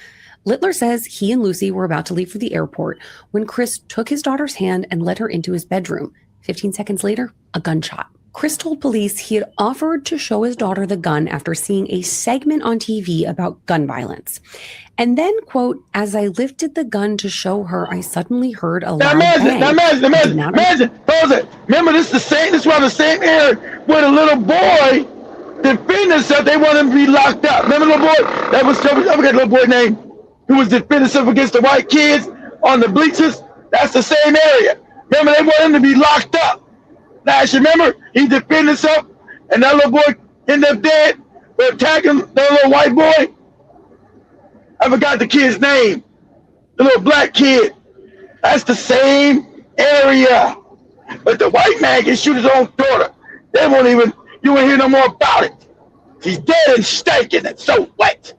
Littler says he and Lucy were about to leave for the airport when Chris took his daughter's hand and led her into his bedroom. 15 seconds later, a gunshot. Chris told police he had offered to show his daughter the gun after seeing a segment on TV about gun violence. And then, quote, as I lifted the gun to show her, I suddenly heard a loud bang. Imagine, remember this is around the same area where the little boy defended himself. They wanted him to be locked up. Remember the little boy? I forgot the little boy's name, who was defending himself against the white kids on the bleachers. That's the same area. Remember, they wanted him to be locked up. Now, as you remember, he defended himself, and that little boy ended up dead for attacking that little white boy. I forgot the kid's name. The little black kid. That's the same area. But the white man can shoot his own daughter. They won't even, you won't hear no more about it. He's dead and stinking and so wet.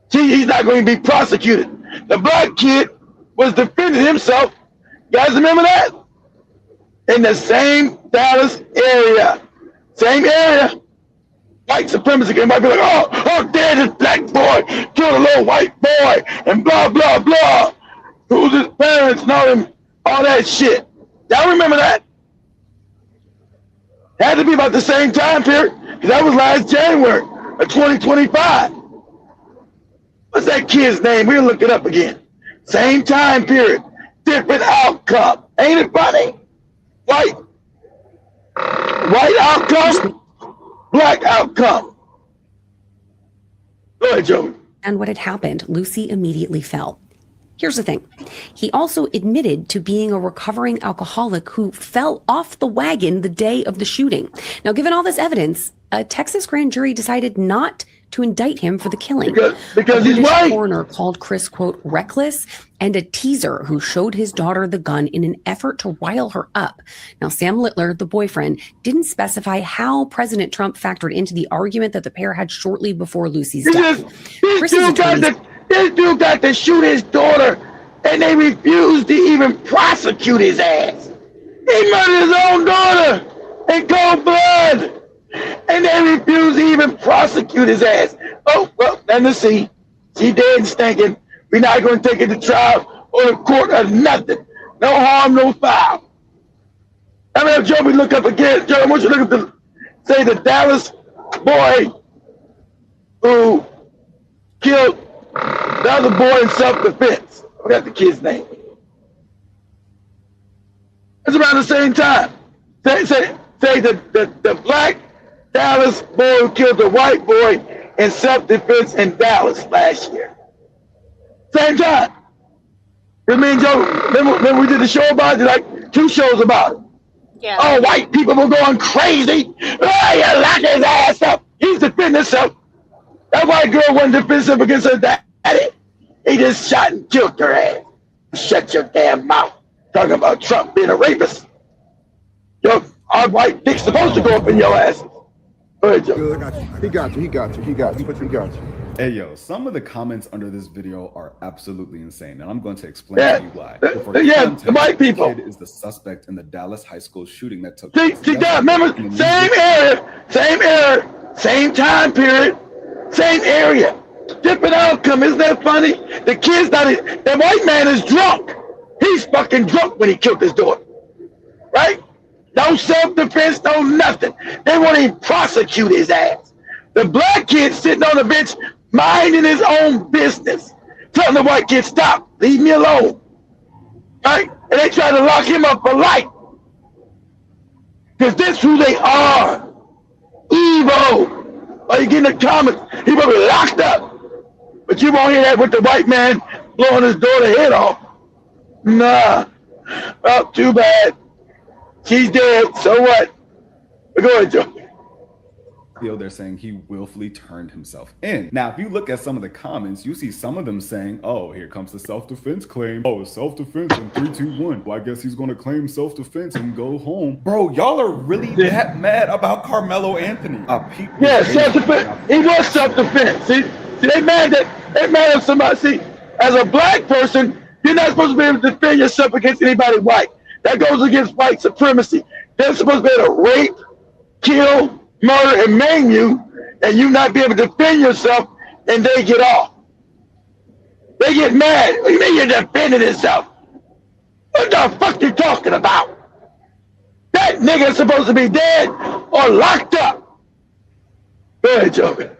See, he's not going to be prosecuted. The black kid was defending himself. You guys remember that? In the same Dallas area. Same area. White supremacy might be like, oh, there's this black boy killed a little white boy and blah, blah, blah. Who's his parents and all that shit. Y'all remember that? It had to be about the same time period, because that was last January of 2025. What's that kid's name? We'll look it up again. Same time period, different outcome. Ain't it funny? White outcome, black outcome. Go ahead, Joey. And what had happened, Lucy immediately fell. Here's the thing. He also admitted to being a recovering alcoholic who fell off the wagon the day of the shooting. Now, given all this evidence, a Texas grand jury decided not to indict him for the killing. Because he's white. The coroner called Chris, quote, reckless and a teaser who showed his daughter the gun in an effort to rile her up. Now, Sam Littler, the boyfriend, didn't specify how President Trump factored into the argument that the pair had shortly before Lucy's death. This dude got to shoot his daughter, and they refused to even prosecute his ass. He murdered his own daughter in cold blood. And they refuse to even prosecute his ass. Oh, well, then to see. She dead and stinking. We're not going to take it to trial or to court or nothing. No harm, no foul. I'm going to have Joey look up again. Joey, I want you to look at the Dallas boy who killed the other boy in self-defense. I forgot the kid's name. It's around the same time. Say the black Dallas boy who killed the white boy in self-defense in Dallas last year. Same time. Me and Joe, remember we did the show about it, like 2 shows about it. Yeah. Oh, white people were going crazy. Oh, you lock his ass up. He's defending himself. That white girl wasn't defensive against her daddy. He just shot and killed her ass. Shut your damn mouth. Talking about Trump being a rapist. Yo, our white dick's supposed to go up in your ass. Go ahead, Joe. He got you. Hey, yo, some of the comments under this video are absolutely insane, and I'm going to explain to you why. The white people. Kid is the suspect in the Dallas high school shooting that took place. Remember, same area, same time period, same area. Different outcome. Isn't that funny? The kid's the white man is drunk. He's fucking drunk when he killed his daughter. Right? No self-defense, no nothing. They won't even prosecute his ass. The black kid sitting on the bench, minding his own business, telling the white kid, stop, leave me alone. Right? And they try to lock him up for life. Because that's who they are. Evil. Or you get in the comments, he will be locked up. But you won't hear that with the white man blowing his daughter's head off. Nah. Well, too bad. She's dead, so what? Go ahead, Joe. They're saying he willfully turned himself in. Now, if you look at some of the comments, you see some of them saying, oh, here comes the self-defense claim. Oh, self-defense in 3, 2, 1. Well, I guess he's going to claim self-defense and go home. Bro, y'all are really that mad about Carmelo Anthony. Yeah, self-defense. He was self-defense. See, they mad at somebody. See, as a black person, You're not supposed to be able to defend yourself against anybody white. That goes against white supremacy. They're supposed to be able to rape, kill, murder, and maim you, and you not be able to defend yourself, and they get off. They get mad. What do you mean you're defending yourself? What the fuck you talking about? That nigga's supposed to be dead or locked up. Go ahead, Joker.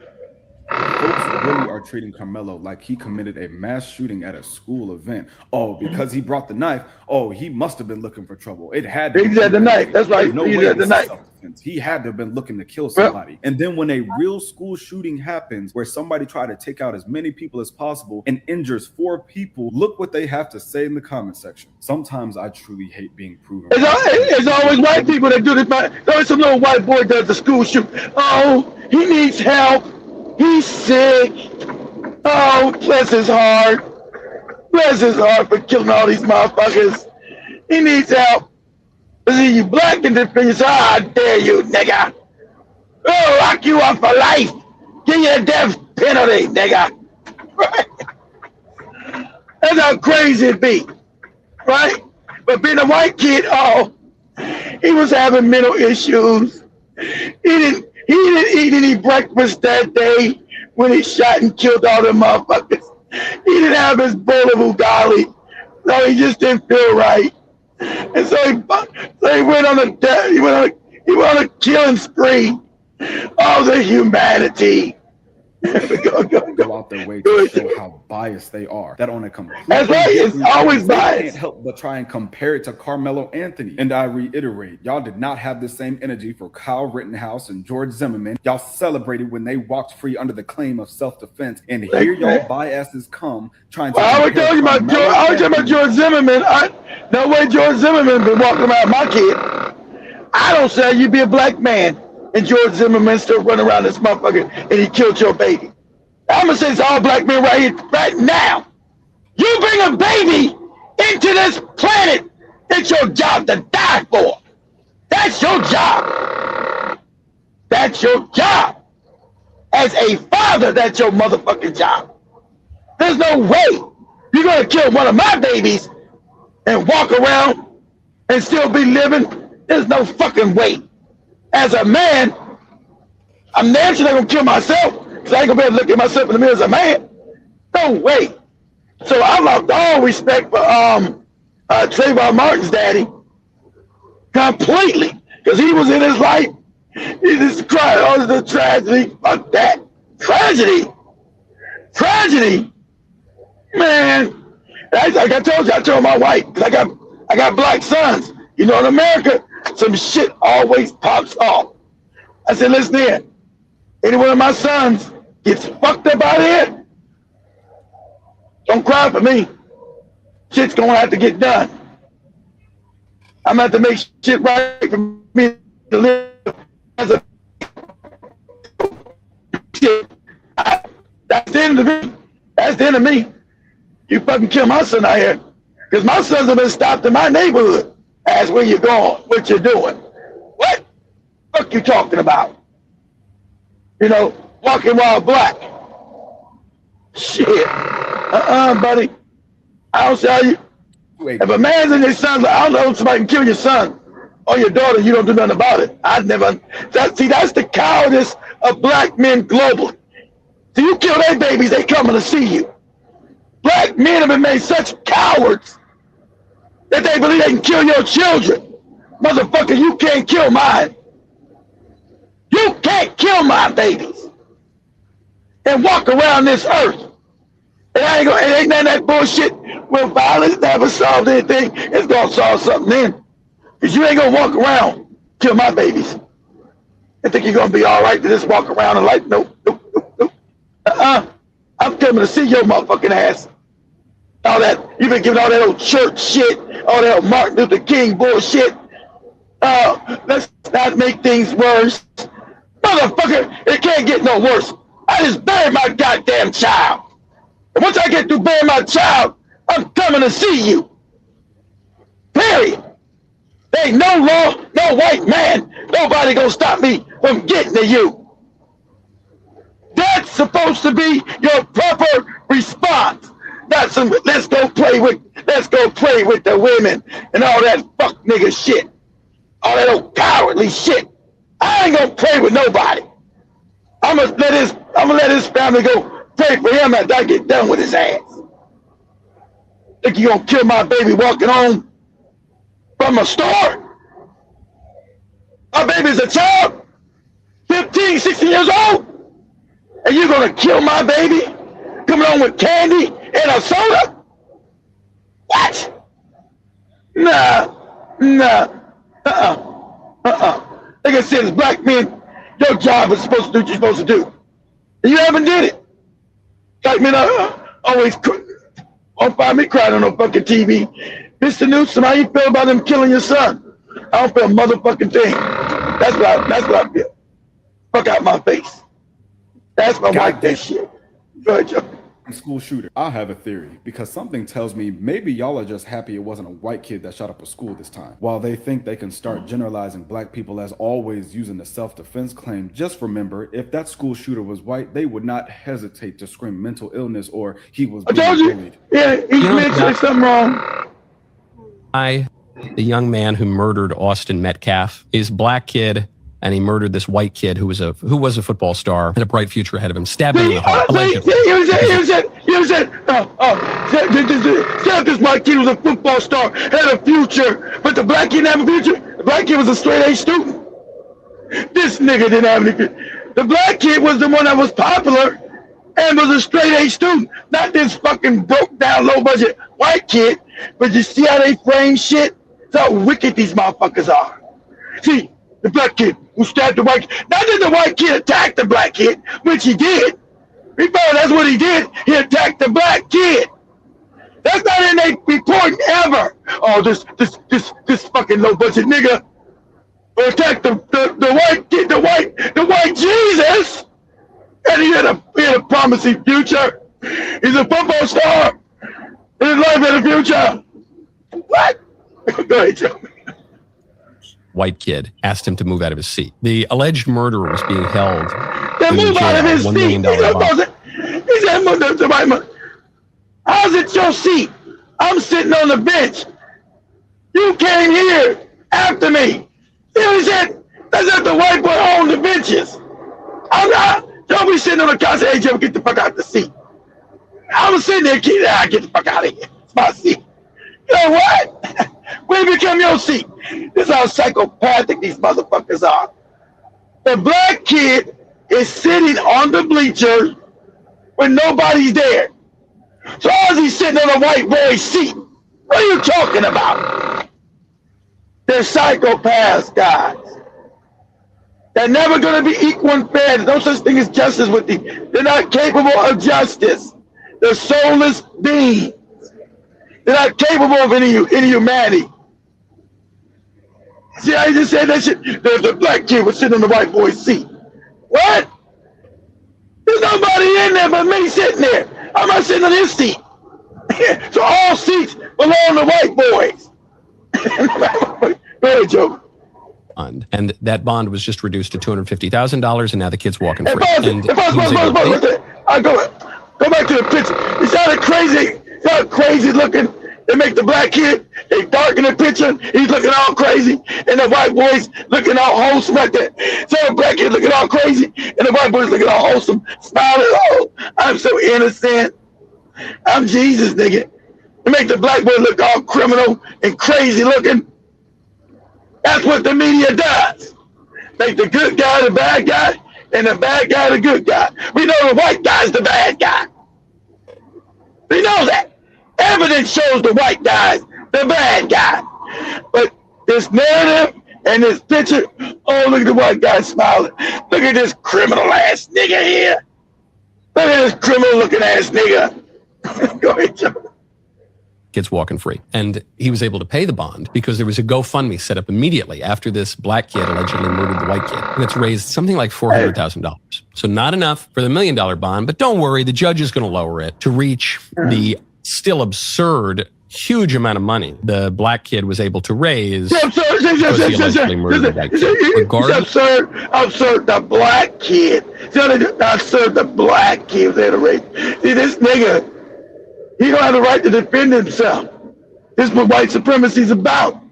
Folks really are treating Carmelo like he committed a mass shooting at a school event. Oh, because he brought the knife. Oh, he must have been looking for trouble. It had to. He had the knife. That's right. No He way had the this is knife. self-defense. He had to have been looking to kill somebody. And then when a real school shooting happens where somebody tried to take out as many people as possible and injures 4 people, look what they have to say in the comment section. Sometimes I truly hate being proven. It's always white people that do this. There's always some little white boy does the school shoot. Oh, he needs help. He's sick. Oh, bless his heart. Bless his heart for killing all these motherfuckers. He needs help. But see, you black and defend yourself. How dare you, nigga? Oh, lock you up for life. Give you a death penalty, nigga. Right? That's how crazy it be. Right? But being a white kid, oh, he was having mental issues. He didn't eat any breakfast that day when he shot and killed all them motherfuckers. He didn't have his bowl of ugali, so he just didn't feel right. And so he went on a killing spree. All the humanity. Go out their way to show how biased they are. That on a complete. That's right. It's always biased. They can't help but try and compare it to Carmelo Anthony. And I reiterate, y'all did not have the same energy for Kyle Rittenhouse and George Zimmerman. Y'all celebrated when they walked free under the claim of self-defense. And here y'all biases come trying to. I was talking about George Zimmerman. No way George Zimmerman been walking around my kid. I don't say you be a black man. And George Zimmerman still running around this motherfucker and he killed your baby. I'm gonna say it's all black men right here, right now. You bring a baby into this planet, it's your job to die for. That's your job. That's your job. As a father, that's your motherfucking job. There's no way you're gonna kill one of my babies and walk around and still be living. There's no fucking way. As a man, I'm naturally gonna kill myself because I ain't gonna be able to look at myself in the mirror as a man. No way. So I lost all respect for Trayvon Martin's daddy completely because he was in his life. He just cried, oh, the tragedy. Fuck that. Tragedy. Tragedy. Man. Like I told you, I told my wife, because I got black sons. You know, in America, some shit always pops off. I said, listen here. Any one of my sons gets fucked up out here, don't cry for me. Shit's gonna have to get done. I'm gonna have to make shit right for me to live as a shit. That's the end of me. That's the end of me. You fucking kill my son out here. Because my sons have been stopped in my neighborhood. Ask where you're going, what you're doing. What the fuck you talking about? You know, walking while black. Shit. Buddy. I don't see how you. If a man's in his son, I don't know if somebody can kill your son or your daughter, you don't do nothing about it. I'd never. See, that's the cowardice of black men globally. So you kill their babies, they coming to see you. Black men have been made such cowards that they believe they can kill your children. Motherfucker, you can't kill mine. You can't kill my babies and walk around this earth. And ain't none of that bullshit where violence never solved anything. It's gonna solve something then. Because you ain't gonna walk around, kill my babies, and think you're gonna be all right to just walk around and like, nope. I'm coming to see your motherfucking ass. All that, you've been giving all that old church shit, all that old Martin Luther King bullshit. Let's not make things worse. Motherfucker, it can't get no worse. I just buried my goddamn child. And once I get through burying my child, I'm coming to see you. Period. There ain't no law, no white man, nobody gonna stop me from getting to you. That's supposed to be your proper response. let's go play with the women and all that fuck nigga shit. All that old cowardly shit. I ain't gonna play with nobody. I'm gonna let his family go pray for him after I get done with his ass. Think you gonna kill my baby walking home from a store? My baby's a child, 15, 16 years old, and you're gonna kill my baby coming home with candy and a soda? What? Nah. Like I said, as black men, your job is supposed to do what you're supposed to do. And you haven't did it. Black men always won't find me crying on no fucking TV. Mr. Newsom, how you feel about them killing your son? I don't feel a motherfucking thing. That's what I feel. Fuck out my face. That's my white that shit. Go ahead, Joe. School shooter. I have a theory because something tells me maybe y'all are just happy it wasn't a white kid that shot up a school this time. While they think they can start generalizing black people as always using the self-defense claim, just remember, if that school shooter was white, they would not hesitate to scream mental illness or he was being bullied. Yeah, he's mentioning something wrong. The young man who murdered Austin Metcalf is a black kid, and he murdered this white kid who was a football star and a bright future ahead of him. Stabbed him in the heart. You said this white kid was a football star, had a future, but the black kid didn't have a future. The black kid was a straight A student. This nigga didn't have any future. The black kid was the one that was popular and was a straight A student, not this fucking broke down low budget white kid. But you see how they frame shit? That's how wicked these motherfuckers are. See, the black kid who stabbed the white kid. Not that the white kid attacked the black kid, which he did. That's what he did. He attacked the black kid. That's not in a report ever. Oh, this fucking low budget nigga attacked the white kid, the white Jesus, and he had a promising future. He's a football star. His life had a future. What? Go ahead, Joe. White kid asked him to move out of his seat. The alleged murderer was being held. Move out of his seat. He said, move the white man. How's it your seat? I'm sitting on the bench. You came here after me. He said, that's not the white boy on the benches. I'm not. Don't be sitting on the couch and say, hey, Joe, get the fuck out the seat. I was sitting there, kid, get the fuck out of here. It's my seat. You know what? When it become your seat. This is how psychopathic these motherfuckers are. The black kid is sitting on the bleachers when nobody's there. So as he's sitting on a white boy's seat, what are you talking about? They're psychopaths, guys. They're never going to be equal and fair. There's no such thing as justice with them. They're not capable of justice. They're soulless beings. They're not capable of any humanity. See, I just said that shit. The black kid was sitting on the white boy's seat. What? There's nobody in there but me sitting there. I'm not sitting on his seat. So all seats belong to white boys. Go ahead, Joe. And that bond was just reduced to $250,000, and now the kid's walking free. Go back to the picture. He sounded crazy. He sounded crazy looking. They make the black kid, they darken the picture. He's looking all crazy, and the white boy's looking all wholesome like that. So the black kid looking all crazy, and the white boy's looking all wholesome, smiling. Oh, I'm so innocent. I'm Jesus, nigga. They make the black boy look all criminal and crazy looking. That's what the media does. Make the good guy the bad guy, and the bad guy the good guy. We know the white guy's the bad guy. We know that. Evidence shows the white guy's the bad guy. But this narrative and this picture, oh, look at the white guy smiling. Look at this criminal ass nigga here. Look at this criminal looking ass nigga. Go ahead, Joe. Kid's walking free. And he was able to pay the bond because there was a GoFundMe set up immediately after this black kid allegedly murdered the white kid. And it's raised something like $400,000. So not enough for the $1 million bond, but don't worry, the judge is going to lower it to reach the still absurd, huge amount of money the black kid was able to raise. Absurd, the black kid. Absurd, the black kid was able to raise. See, this nigga, He don't have the right to defend himself. This is what white supremacy is about.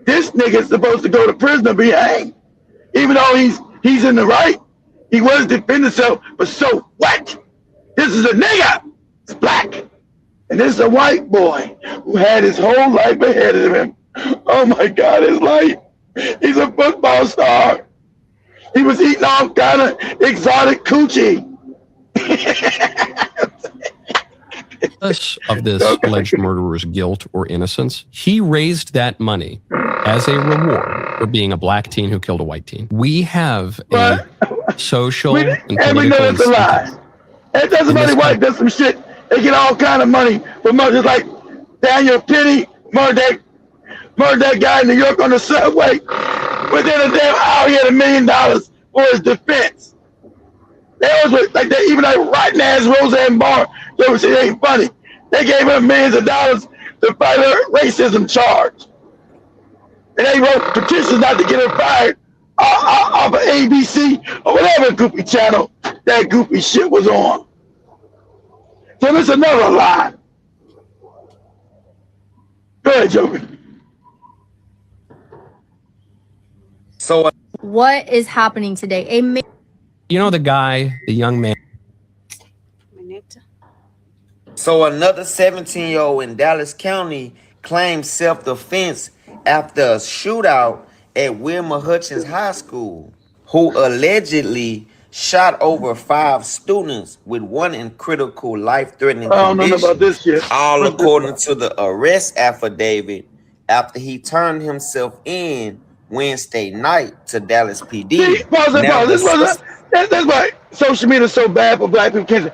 This nigga's supposed to go to prison or be hanged. Even though he's in the right, he was defending himself, but so what? This is a nigga. It's black. And this is a white boy who had his whole life ahead of him. Oh my God, his life. He's a football star. He was eating all kind of exotic coochie. Of this alleged murderer's guilt or innocence, he raised that money as a reward for being a black teen who killed a white teen. We have a social and we know political it's a lie. It doesn't matter white does some shit. They get all kind of money from just like Daniel Penny murdered that guy in New York on the subway. Within a damn hour, he had $1 million for his defense. They always like they even like rotten ass Roseanne Barr. They would say it ain't funny. They gave him millions of dollars to fight her racism charge, and they wrote petitions not to get her fired off of ABC or whatever goofy channel that goofy shit was on. So it's another lie. Go ahead, Joker. So what is happening today? You know the guy, the young man. So another 17-year-old in Dallas County claimed self-defense after a shootout at Wilma Hutchins High School, who allegedly shot over 5 students with one in critical life-threatening condition. I don't know about this shit. All according to the arrest affidavit after he turned himself in Wednesday night to Dallas PD. See, that's why social media is so bad for black people.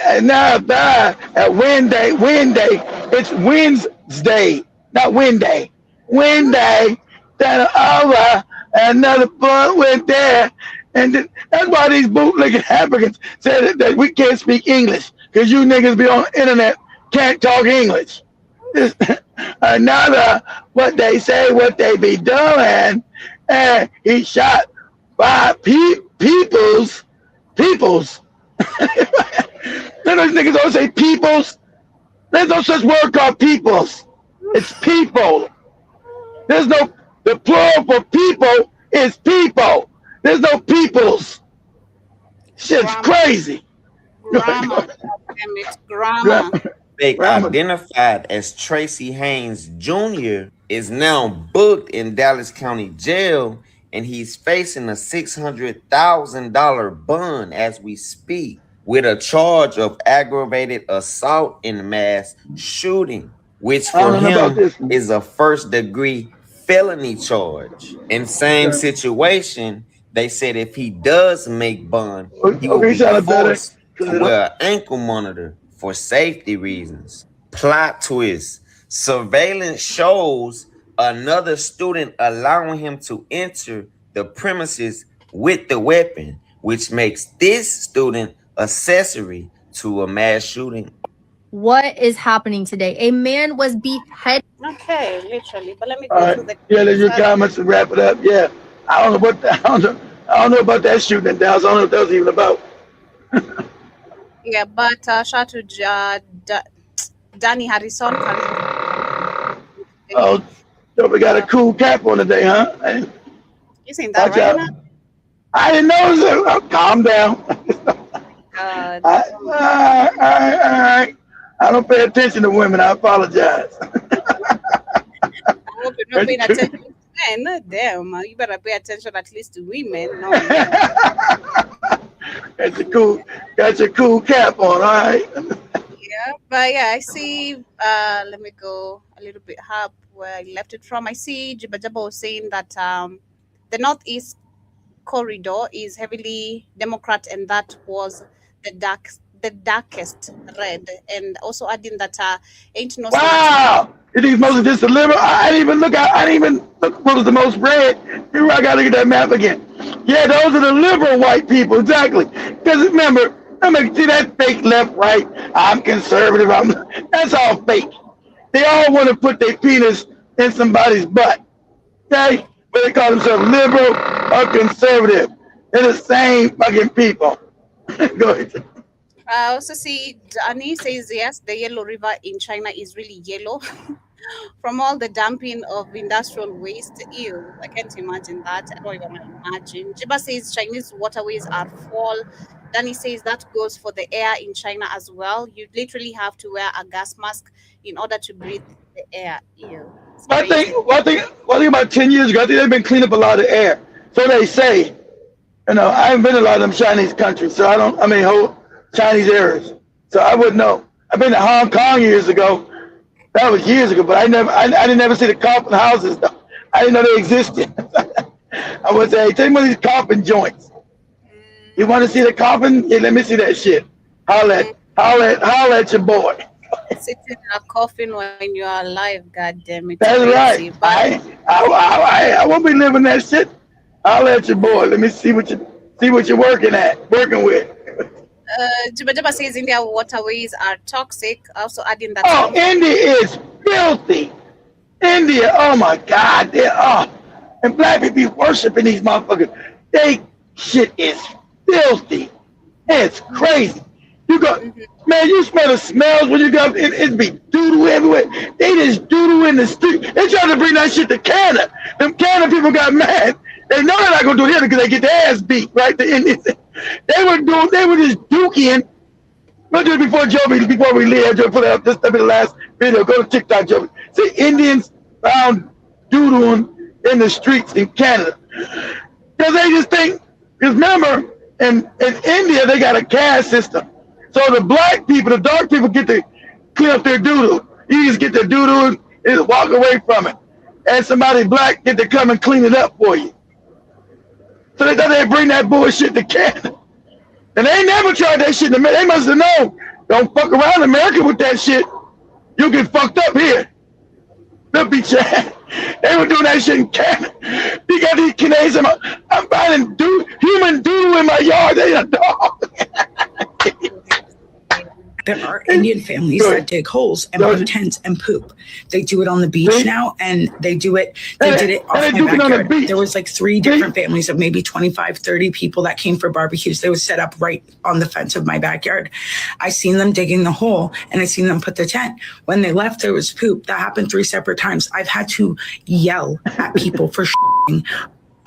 And now at Wednesday, it's Wednesday, not Wednesday. Wednesday, that over, another blunt went there. And that's why these bootlegging Africans said that we can't speak English, because you niggas be on the internet, can't talk English. Another, what they say, what they be doing, and he shot 5 peoples. Then those niggas always say peoples. There's no such word called peoples. It's people. There's no, the plural for people is people. There's no peoples. Shit's crazy. Grammar. It's grammar. Identified as Tracy Haynes Jr. is now booked in Dallas County Jail, and he's facing a $600,000 bond as we speak, with a charge of aggravated assault and mass shooting, which for him is a first-degree felony charge. In same situation, they said if he does make bond, he will be forced to wear an ankle monitor for safety reasons. Plot twist. Surveillance shows another student allowing him to enter the premises with the weapon, which makes this student accessory to a mass shooting. What is happening today? A man was beheaded. Okay, literally. But let me go to the there's your comments and wrap it up. Yeah, I don't know about that shooting in Dallas. I don't know what that was even about. Yeah, but shout out to Danny Harrison. Oh, so we got a cool cap on today, huh? You seen that right now? I didn't notice it. Oh, calm down. All right. I don't pay attention to women. I apologize. I hope you're not paying attention to men. Damn, you better pay attention at least to women. No. Got your cool cap on, all right? Yeah, but yeah, I see. Let me go a little bit up where I left it from. I see Jibba Jabba was saying that the Northeast corridor is heavily Democrat, and that was the darkest red, and also adding that ain't no. Wow, it is mostly just the liberal. I didn't even look what was the most red. Here I gotta look at that map again. Yeah, those are the liberal white people, exactly. Because remember, see that fake left, right? I'm conservative. That's all fake. They all want to put their penis in somebody's butt. Okay, but they call themselves liberal or conservative. They're the same fucking people. Go ahead. I also see Danny says, yes, the Yellow River in China is really yellow from all the dumping of industrial waste. Ew, I can't imagine that. I don't even want to imagine. Jiba says Chinese waterways are full. Danny says that goes for the air in China as well. You literally have to wear a gas mask in order to breathe the air. Ew. I think about 10 years ago, I think they've been cleaning up a lot of air. So they say. You know, I haven't been to a lot of them Chinese countries, so whole Chinese areas. So I wouldn't know. I've been to Hong Kong years ago. That was years ago, but I didn't ever see the coffin houses though. I didn't know they existed. I would say, hey, take one of these coffin joints. You want to see the coffin? Yeah, let me see that shit. Holla at your boy. Sitting in a coffin when you are alive, God damn it. That's right. I won't be living that shit. I'll let your boy. Let me see what you're working with. Jibba says India waterways are toxic. Also adding that. Oh, India is filthy. India, oh my God, and black people be worshiping these motherfuckers. They shit is filthy. It's crazy. You go, man, you smell the smells when you go. It be doo-doo everywhere. They just doo-doo in the street. They tried to bring that shit to Canada. Them Canada people got mad. They know they're not gonna do it here because they get their ass beat, right? The Indians, they were just dooking. We'll do it before we leave. Joe, put it up. This will be the last video. Go to TikTok, Joe. See, Indians found doodling in the streets in Canada because they just think. Because remember, in India they got a caste system, so the black people, the dark people, get to clean up their doodle. You just get their doodle and walk away from it, and somebody black get to come and clean it up for you. So they thought they'd bring that bullshit to Canada. And they ain't never tried that shit in America. They must have known. Don't fuck around in America with that shit. You'll get fucked up here. They'll beat your ass. They were doing that shit in Canada. You got these Canadians. I'm finding human doodle in my yard. They a dog. There are Indian families that dig holes and put tents and poop. They do it on the beach now, and they did it off my backyard. There was like 3 different families of maybe 25, 30 people that came for barbecues. They would set up right on the fence of my backyard. I seen them digging the hole, and I seen them put the tent. When they left, there was poop. That happened 3 separate times. I've had to yell at people for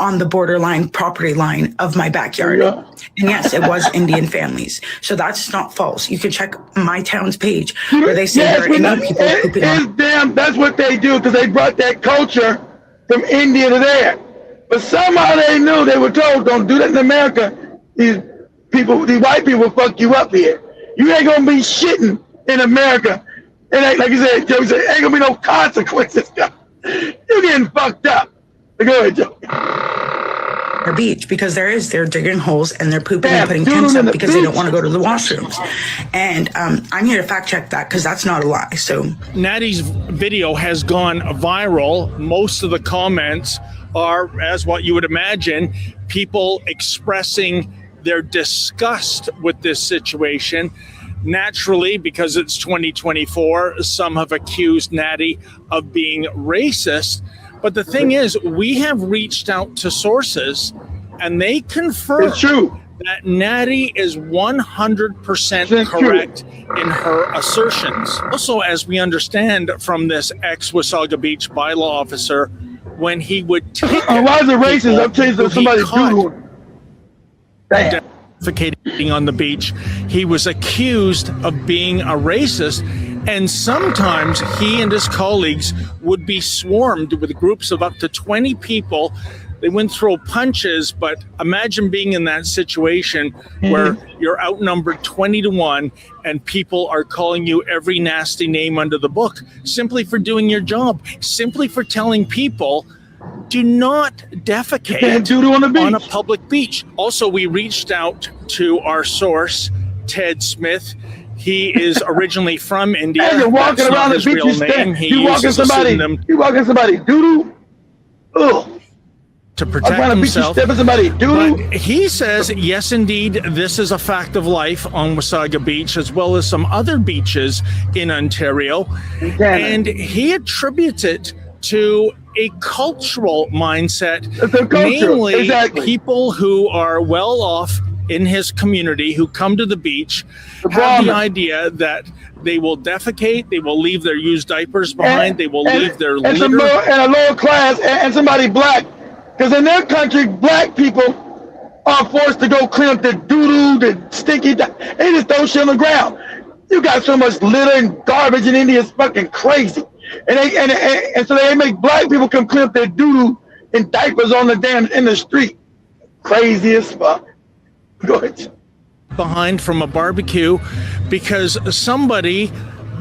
on the borderline property line of my backyard. And yes, it was Indian families. So that's not false. You can check my town's page where they say there are Indian people pooping on. Damn, that's what they do because they brought that culture from India to there. But somehow they knew, they were told, don't do that in America. These white people will fuck you up here. You ain't gonna be shitting in America. It ain't, like you said, Joe said, ain't gonna be no consequences. You're getting fucked up. Go ahead, Joe. Their beach because they're digging holes and they're pooping and putting tents up because they don't want to go to the washrooms. And I'm here to fact check that because that's not a lie. So Natty's video has gone viral. Most of the comments are, as what you would imagine, people expressing their disgust with this situation. Naturally, because it's 2024, some have accused Natty of being racist. But the thing is, we have reached out to sources, and they confirm that Natty is 100% correct in her assertions. Also, as we understand from this ex-Wasaga Beach bylaw officer, when he would take why is it racist? I'm chasing somebody defecating on the beach, he was accused of being a racist. And sometimes he and his colleagues would be swarmed with groups of up to 20 people. They wouldn't throw punches, but imagine being in that situation where you're outnumbered 20-1 and people are calling you every nasty name under the book simply for doing your job, simply for telling people, do not defecate on a public beach. Also, we reached out to our source, Ted Smith. He is originally from India. Hey, you're walking around the beach, you walking somebody doo-doo. Ugh. To protect himself. But he says, yes, indeed, this is a fact of life on Wasaga Beach, as well as some other beaches in Ontario. And he attributes it to a cultural mindset, namely people who are well off in his community who come to the beach have the idea that they will defecate, they will leave their used diapers behind, they will leave their litter. And a lower class and somebody black. Because in their country, black people are forced to go clean up the doo-doo, the stinky, they just throw shit on the ground. You got so much litter and garbage in India, it's fucking crazy. And so they make black people come clean up their doo-doo in diapers on the damn, in the street. Crazy as fuck. Go ahead. Behind from a barbecue because somebody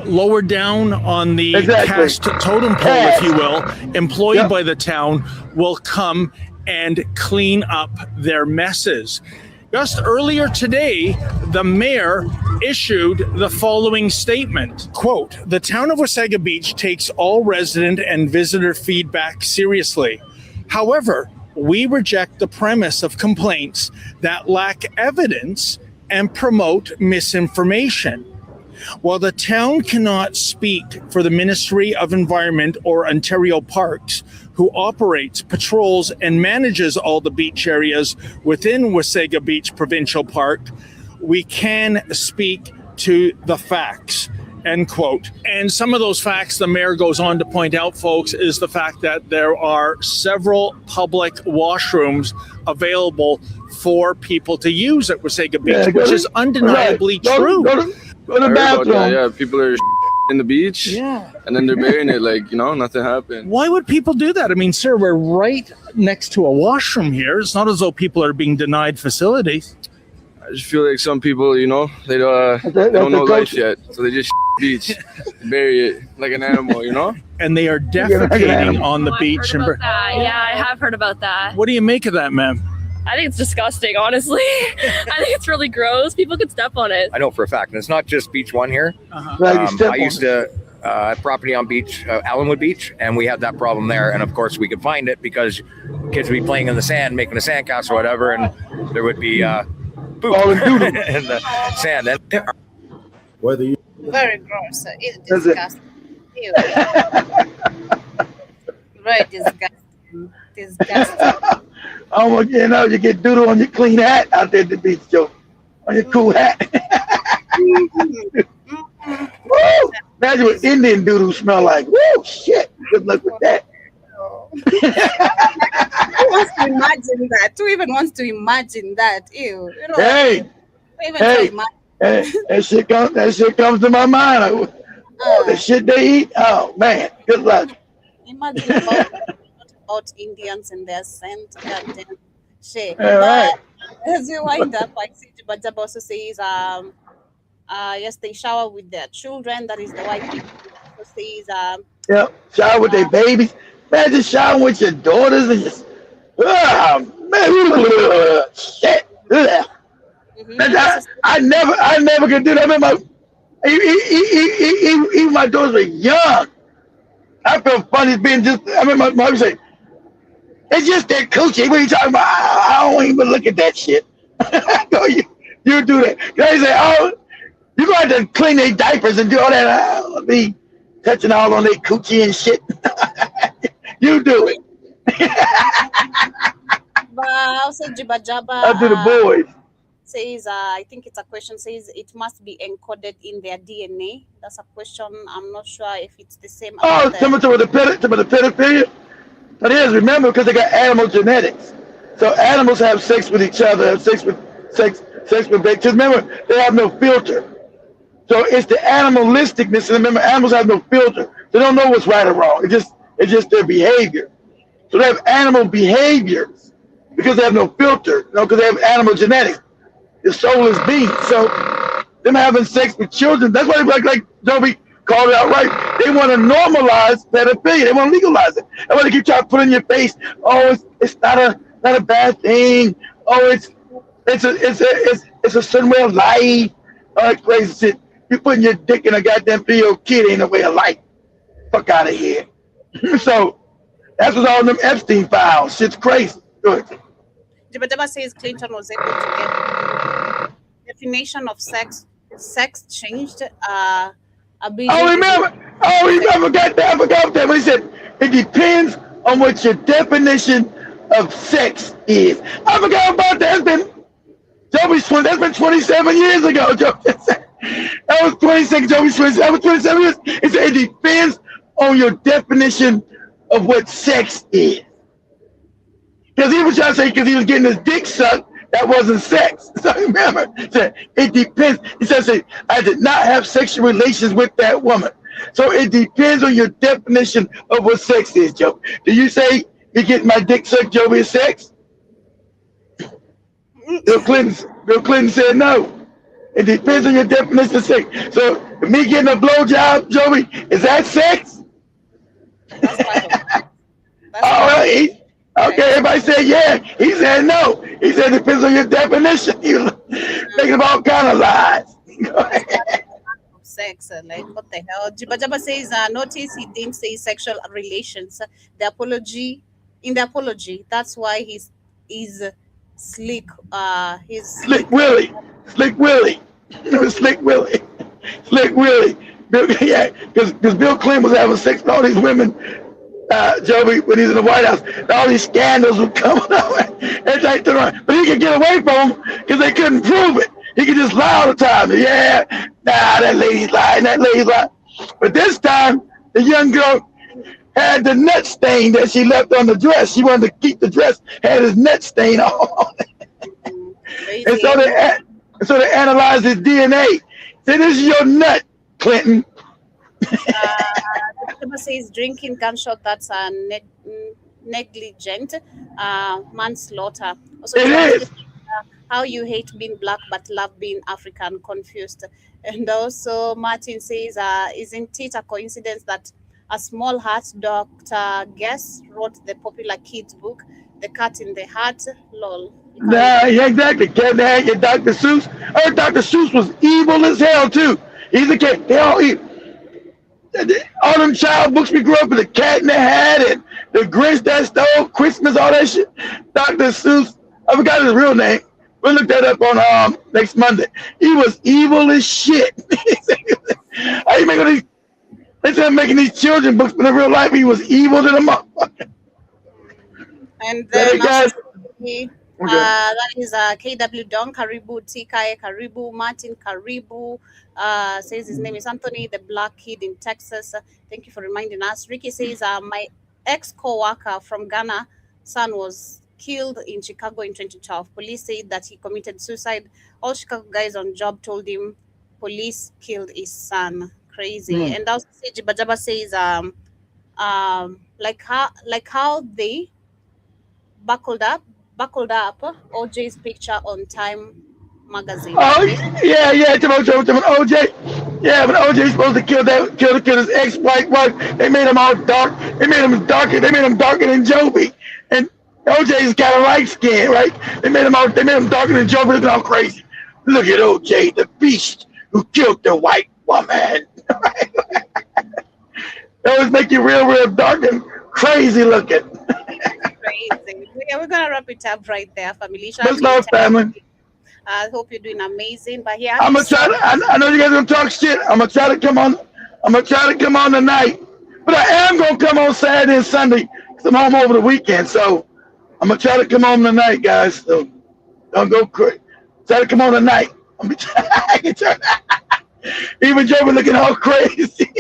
lower down on the caste totem pole, if you will, employed by the town, will come and clean up their messes. Just earlier today, the mayor issued the following statement, quote, "The town of Wasaga Beach takes all resident and visitor feedback seriously. However, we reject the premise of complaints that lack evidence and promote misinformation. While the town cannot speak for the Ministry of Environment or Ontario Parks, who operates, patrols, and manages all the beach areas within Wasaga Beach Provincial Park, we can speak to the facts," end quote. And some of those facts the mayor goes on to point out, folks, is the fact that there are several public washrooms available for people to use at Wasaga Beach, which is undeniably true. Go to the bathroom. Yeah, people are in the beach, and then they're burying it like, nothing happened. Why would people do that? I mean, sir, we're right next to a washroom here. It's not as though people are being denied facilities. I just feel like some people, they don't know life yet, so they just beach, bury it like an animal, And they are defecating on the beach. Yeah, I have heard about that. What do you make of that, ma'am? I think it's disgusting, honestly. I think it's really gross. People could step on it. I know for a fact, and it's not just Beach One here. Uh-huh. I used to have property on beach, Allenwood Beach, and we had that problem there. And of course, we could find it because kids would be playing in the sand, making a sandcastle or whatever, and there would be poop in the sand. And whether you very gross. It's disgusting. Ew. Very disgusting. Disgusting. Oh, you get doodle on your clean hat out there at the beach, Joe. On your cool hat. Woo! Imagine what Indian doodle smell like. Woo! Shit. Good luck with that. Who wants to imagine that? Who even wants to imagine that? Ew. Hey, that shit comes to my mind. The shit they eat. Oh man, good luck. Imagine about Indians and their scent. Goddamn shit. All right. As we wind up, I see Jabba also says, yes, they shower with their children. That is the white people. Also says, shower with their babies. Imagine showering with your daughters and just, man, shit. Man, I never could do that. I mean, even my daughters were young. I feel funny being my mom say, it's just that coochie. What are you talking about? I don't even look at that shit. No, you do that. They say, oh, you're going to have to clean their diapers and do all that. I'll be touching all on their coochie and shit. You do it. But also Jibba Jabba. I do the boys. Says, I think it's a question, says it must be encoded in their DNA. That's a question. I'm not sure if it's the same. Oh, similar to the pedophilia? It is, remember, because they got animal genetics. So animals have sex with each other, have sex with babies. Remember, they have no filter. So it's the animalisticness. And remember, animals have no filter. They don't know what's right or wrong. It's just their behavior. So they have animal behaviors because they have no filter. Because they have animal genetics. The soulless beings. So them having sex with children, that's why they like Joby called it out right. They want to normalize pedophilia. They want to legalize it. That's why they keep trying to put in your face, oh, it's not a bad thing. Oh, it's a certain way of life. All that crazy shit. You putting your dick in a goddamn 3-year-old kid ain't a way of life. Fuck out of here. So that's what's all in them Epstein files. Shit's crazy. Good. Jabba says Clinton was able to get definition of sex changed. I remember. I forgot that. When he said it depends on what your definition of sex is. I forgot about that. Joby's 20. That's been 27 years ago, Joby. That was 26. Joby's 27. That was 27 years. It said it depends on your definition of what sex is. Because he was trying to say because he was getting his dick sucked, that wasn't sex. So remember, he said, it depends. He said, I did not have sexual relations with that woman. So it depends on your definition of what sex is, Joe. Do you say you get my dick sucked, Joby, is sex? Bill Clinton said no. It depends on your definition of sex. So me getting a blowjob, Joby, is that sex? All right. Okay, everybody said yeah. He said no. He said it depends on your definition. He was thinking about kind of lies. Sex, like what the hell? Jibba Jabba says, notice he didn't say sexual relations. The apology, that's why he's slick. He's Slick Willie. Slick Willie. Slick Willie. Slick Willie. Yeah, because Bill Clinton was having sex with all these women, Joby, when he's in the White House. All these scandals were coming out. But he could get away from them because they couldn't prove it. He could just lie all the time. Yeah, that lady's lying, But this time, the young girl had the nut stain that she left on the dress. She wanted to keep the dress, had his nut stain on it. And so they analyzed his DNA. Said, this is your nut, Clinton. Jabba says drinking gunshot, that's a negligent manslaughter. Also, it is. How you hate being black but love being African, confused. And also Martin says, isn't it a coincidence that a small heart Dr. Guess wrote the popular kids book, The Cat in the Hat? Lol. Nah, yeah, exactly. Cat in the Hat, your Dr. Seuss. Oh, Dr. Seuss was evil as hell too. He's a cat. They all evil. All them child books we grew up with, The Cat in the Hat and The Grinch That Stole Christmas, all that shit. Dr. Seuss, I forgot his real name. We'll look that up on next Monday. He was evil as shit. How you make all these? They said making these children books, but in real life he was evil to the motherfucker. And then that is KW Don Karibu, TK Karibu, Martin Karibu says his name is Anthony, the black kid in Texas. Thank you for reminding us. Ricky says my ex co-worker from Ghana, son was killed in Chicago in 2012. Police said that he committed suicide. All Chicago guys on job told him police killed his son. Crazy. And also Jibba Jabba says like how they buckled up OJ's picture on Time magazine. Oh yeah, OJ. Yeah, but OJ's supposed to kill his ex-white wife. They made him all dark. They made him darker than Joby. And OJ's kind of light skinned, right? They made him darker than Joby, looking all crazy. Look at OJ, the beast who killed the white woman. They always make you real dark and crazy looking. Crazy. Yeah, we're gonna wrap it up right there, family. Much love, family. I hope you're doing amazing. But yeah, I'm gonna try to. I know you guys gonna talk shit. I'm gonna try to come on tonight. But I am gonna come on Saturday and Sunday because I'm home over the weekend. So I'm gonna try to come home tonight, guys. So don't go crazy. Try to come on tonight. I'm gonna try. Even Joe was looking all crazy.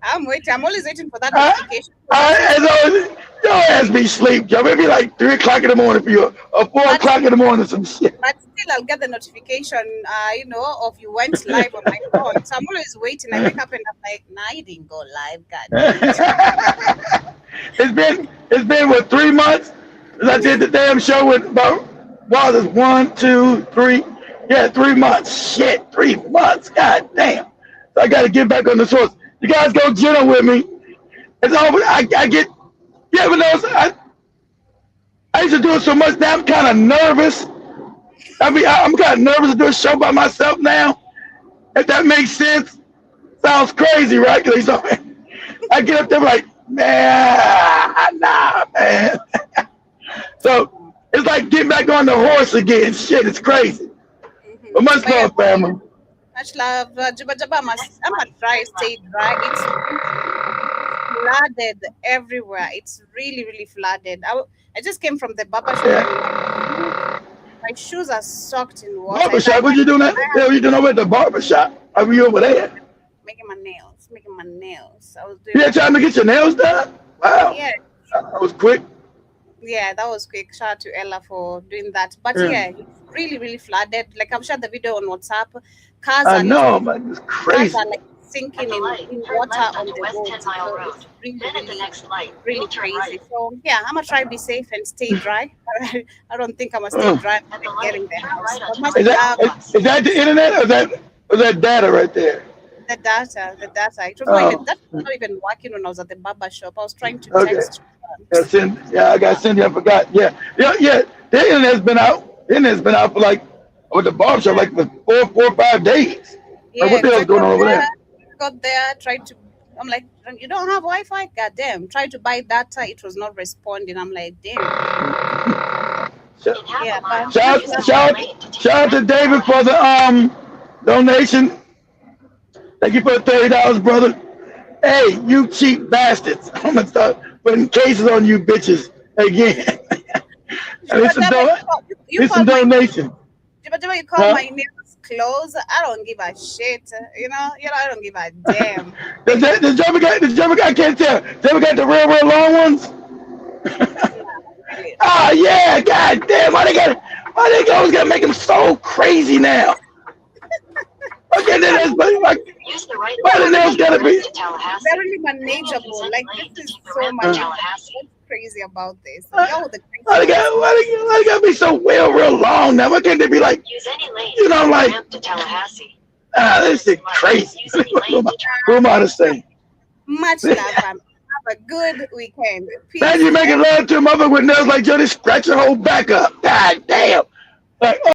I'm waiting. I'm always waiting for that notification. As always, don't ask me sleep, Joe. Maybe like 3 o'clock in the morning for you, or 4 o'clock in the morning, or some shit. But still, I'll get the notification, of you went live on my phone. So I'm always waiting. I wake up and I'm like, nah, you didn't go live, God. It's been what, 3 months? I did the damn show with about 1, 2, 3. Yeah, 3 months. Shit, 3 months. God damn. So I got to get back on the source. You guys go gentle with me. It's always I get. You ever notice? I used to do it so much now. I'm kind of nervous. I'm kind of nervous to do a show by myself now. If that makes sense. Sounds crazy, right? Cause I get up there like, nah, man. So it's like getting back on the horse again. Shit, it's crazy. But much love, family. Much love. Jibba Jabba, I'm gonna try stay dry. It's flooded everywhere. It's really flooded. I just came from the barber shop. My shoes are soaked in water. Barbershop? What you doing at? What you doing over at the barbershop? Are we over there? Making my nails. I was doing. You had time to get your nails done? Wow. Yeah. That was quick. Yeah, that was quick. Shout out to Ella for doing that. But yeah, it's really, really flooded. Like I've shared the video on WhatsApp. Cars I are know, man. It's crazy. Cars are like sinking in water on the road. West 10 Mile So Road. it's really, Then at the next light, really turn crazy. right. So yeah, I'm gonna try to be safe and stay dry. I don't think I'm gonna stay dry and getting the house. But much Is that the internet or is that data right there? the data. It was that was not even working when I was at the barber shop. I was trying to text. I got Cindy. I forgot. Yeah. The internet's been out. The internet's been out for like with the barber shop like for 4 or 5 days. Like, what the hell's going on over there? Got there, tried to. I'm like, you don't have Wi-Fi? God damn! Tried to buy data, it was not responding. I'm like, damn. Shout out to David for the donation. Thank you for the $30, brother. Hey, you cheap bastards! I'm gonna start putting cases on you bitches again. It's a donation. But you call my nails clothes? I don't give a shit. You know, I don't give a damn. The Jumper guy can't tell. Jumper got the real long ones. Oh yeah, god damn! Why they always gotta make him so crazy now? Okay, then why the nails gotta be very manageable? Like this is so much. What's crazy about this? Why they gotta be so real long now? Why can't they be like, you know, like to Tallahassee. This is crazy. Who am I to say? Much love, fam. Have a good weekend. Peace. Man, you making love to a mother with nails like Johnny, scratch your whole back up. God damn. Like,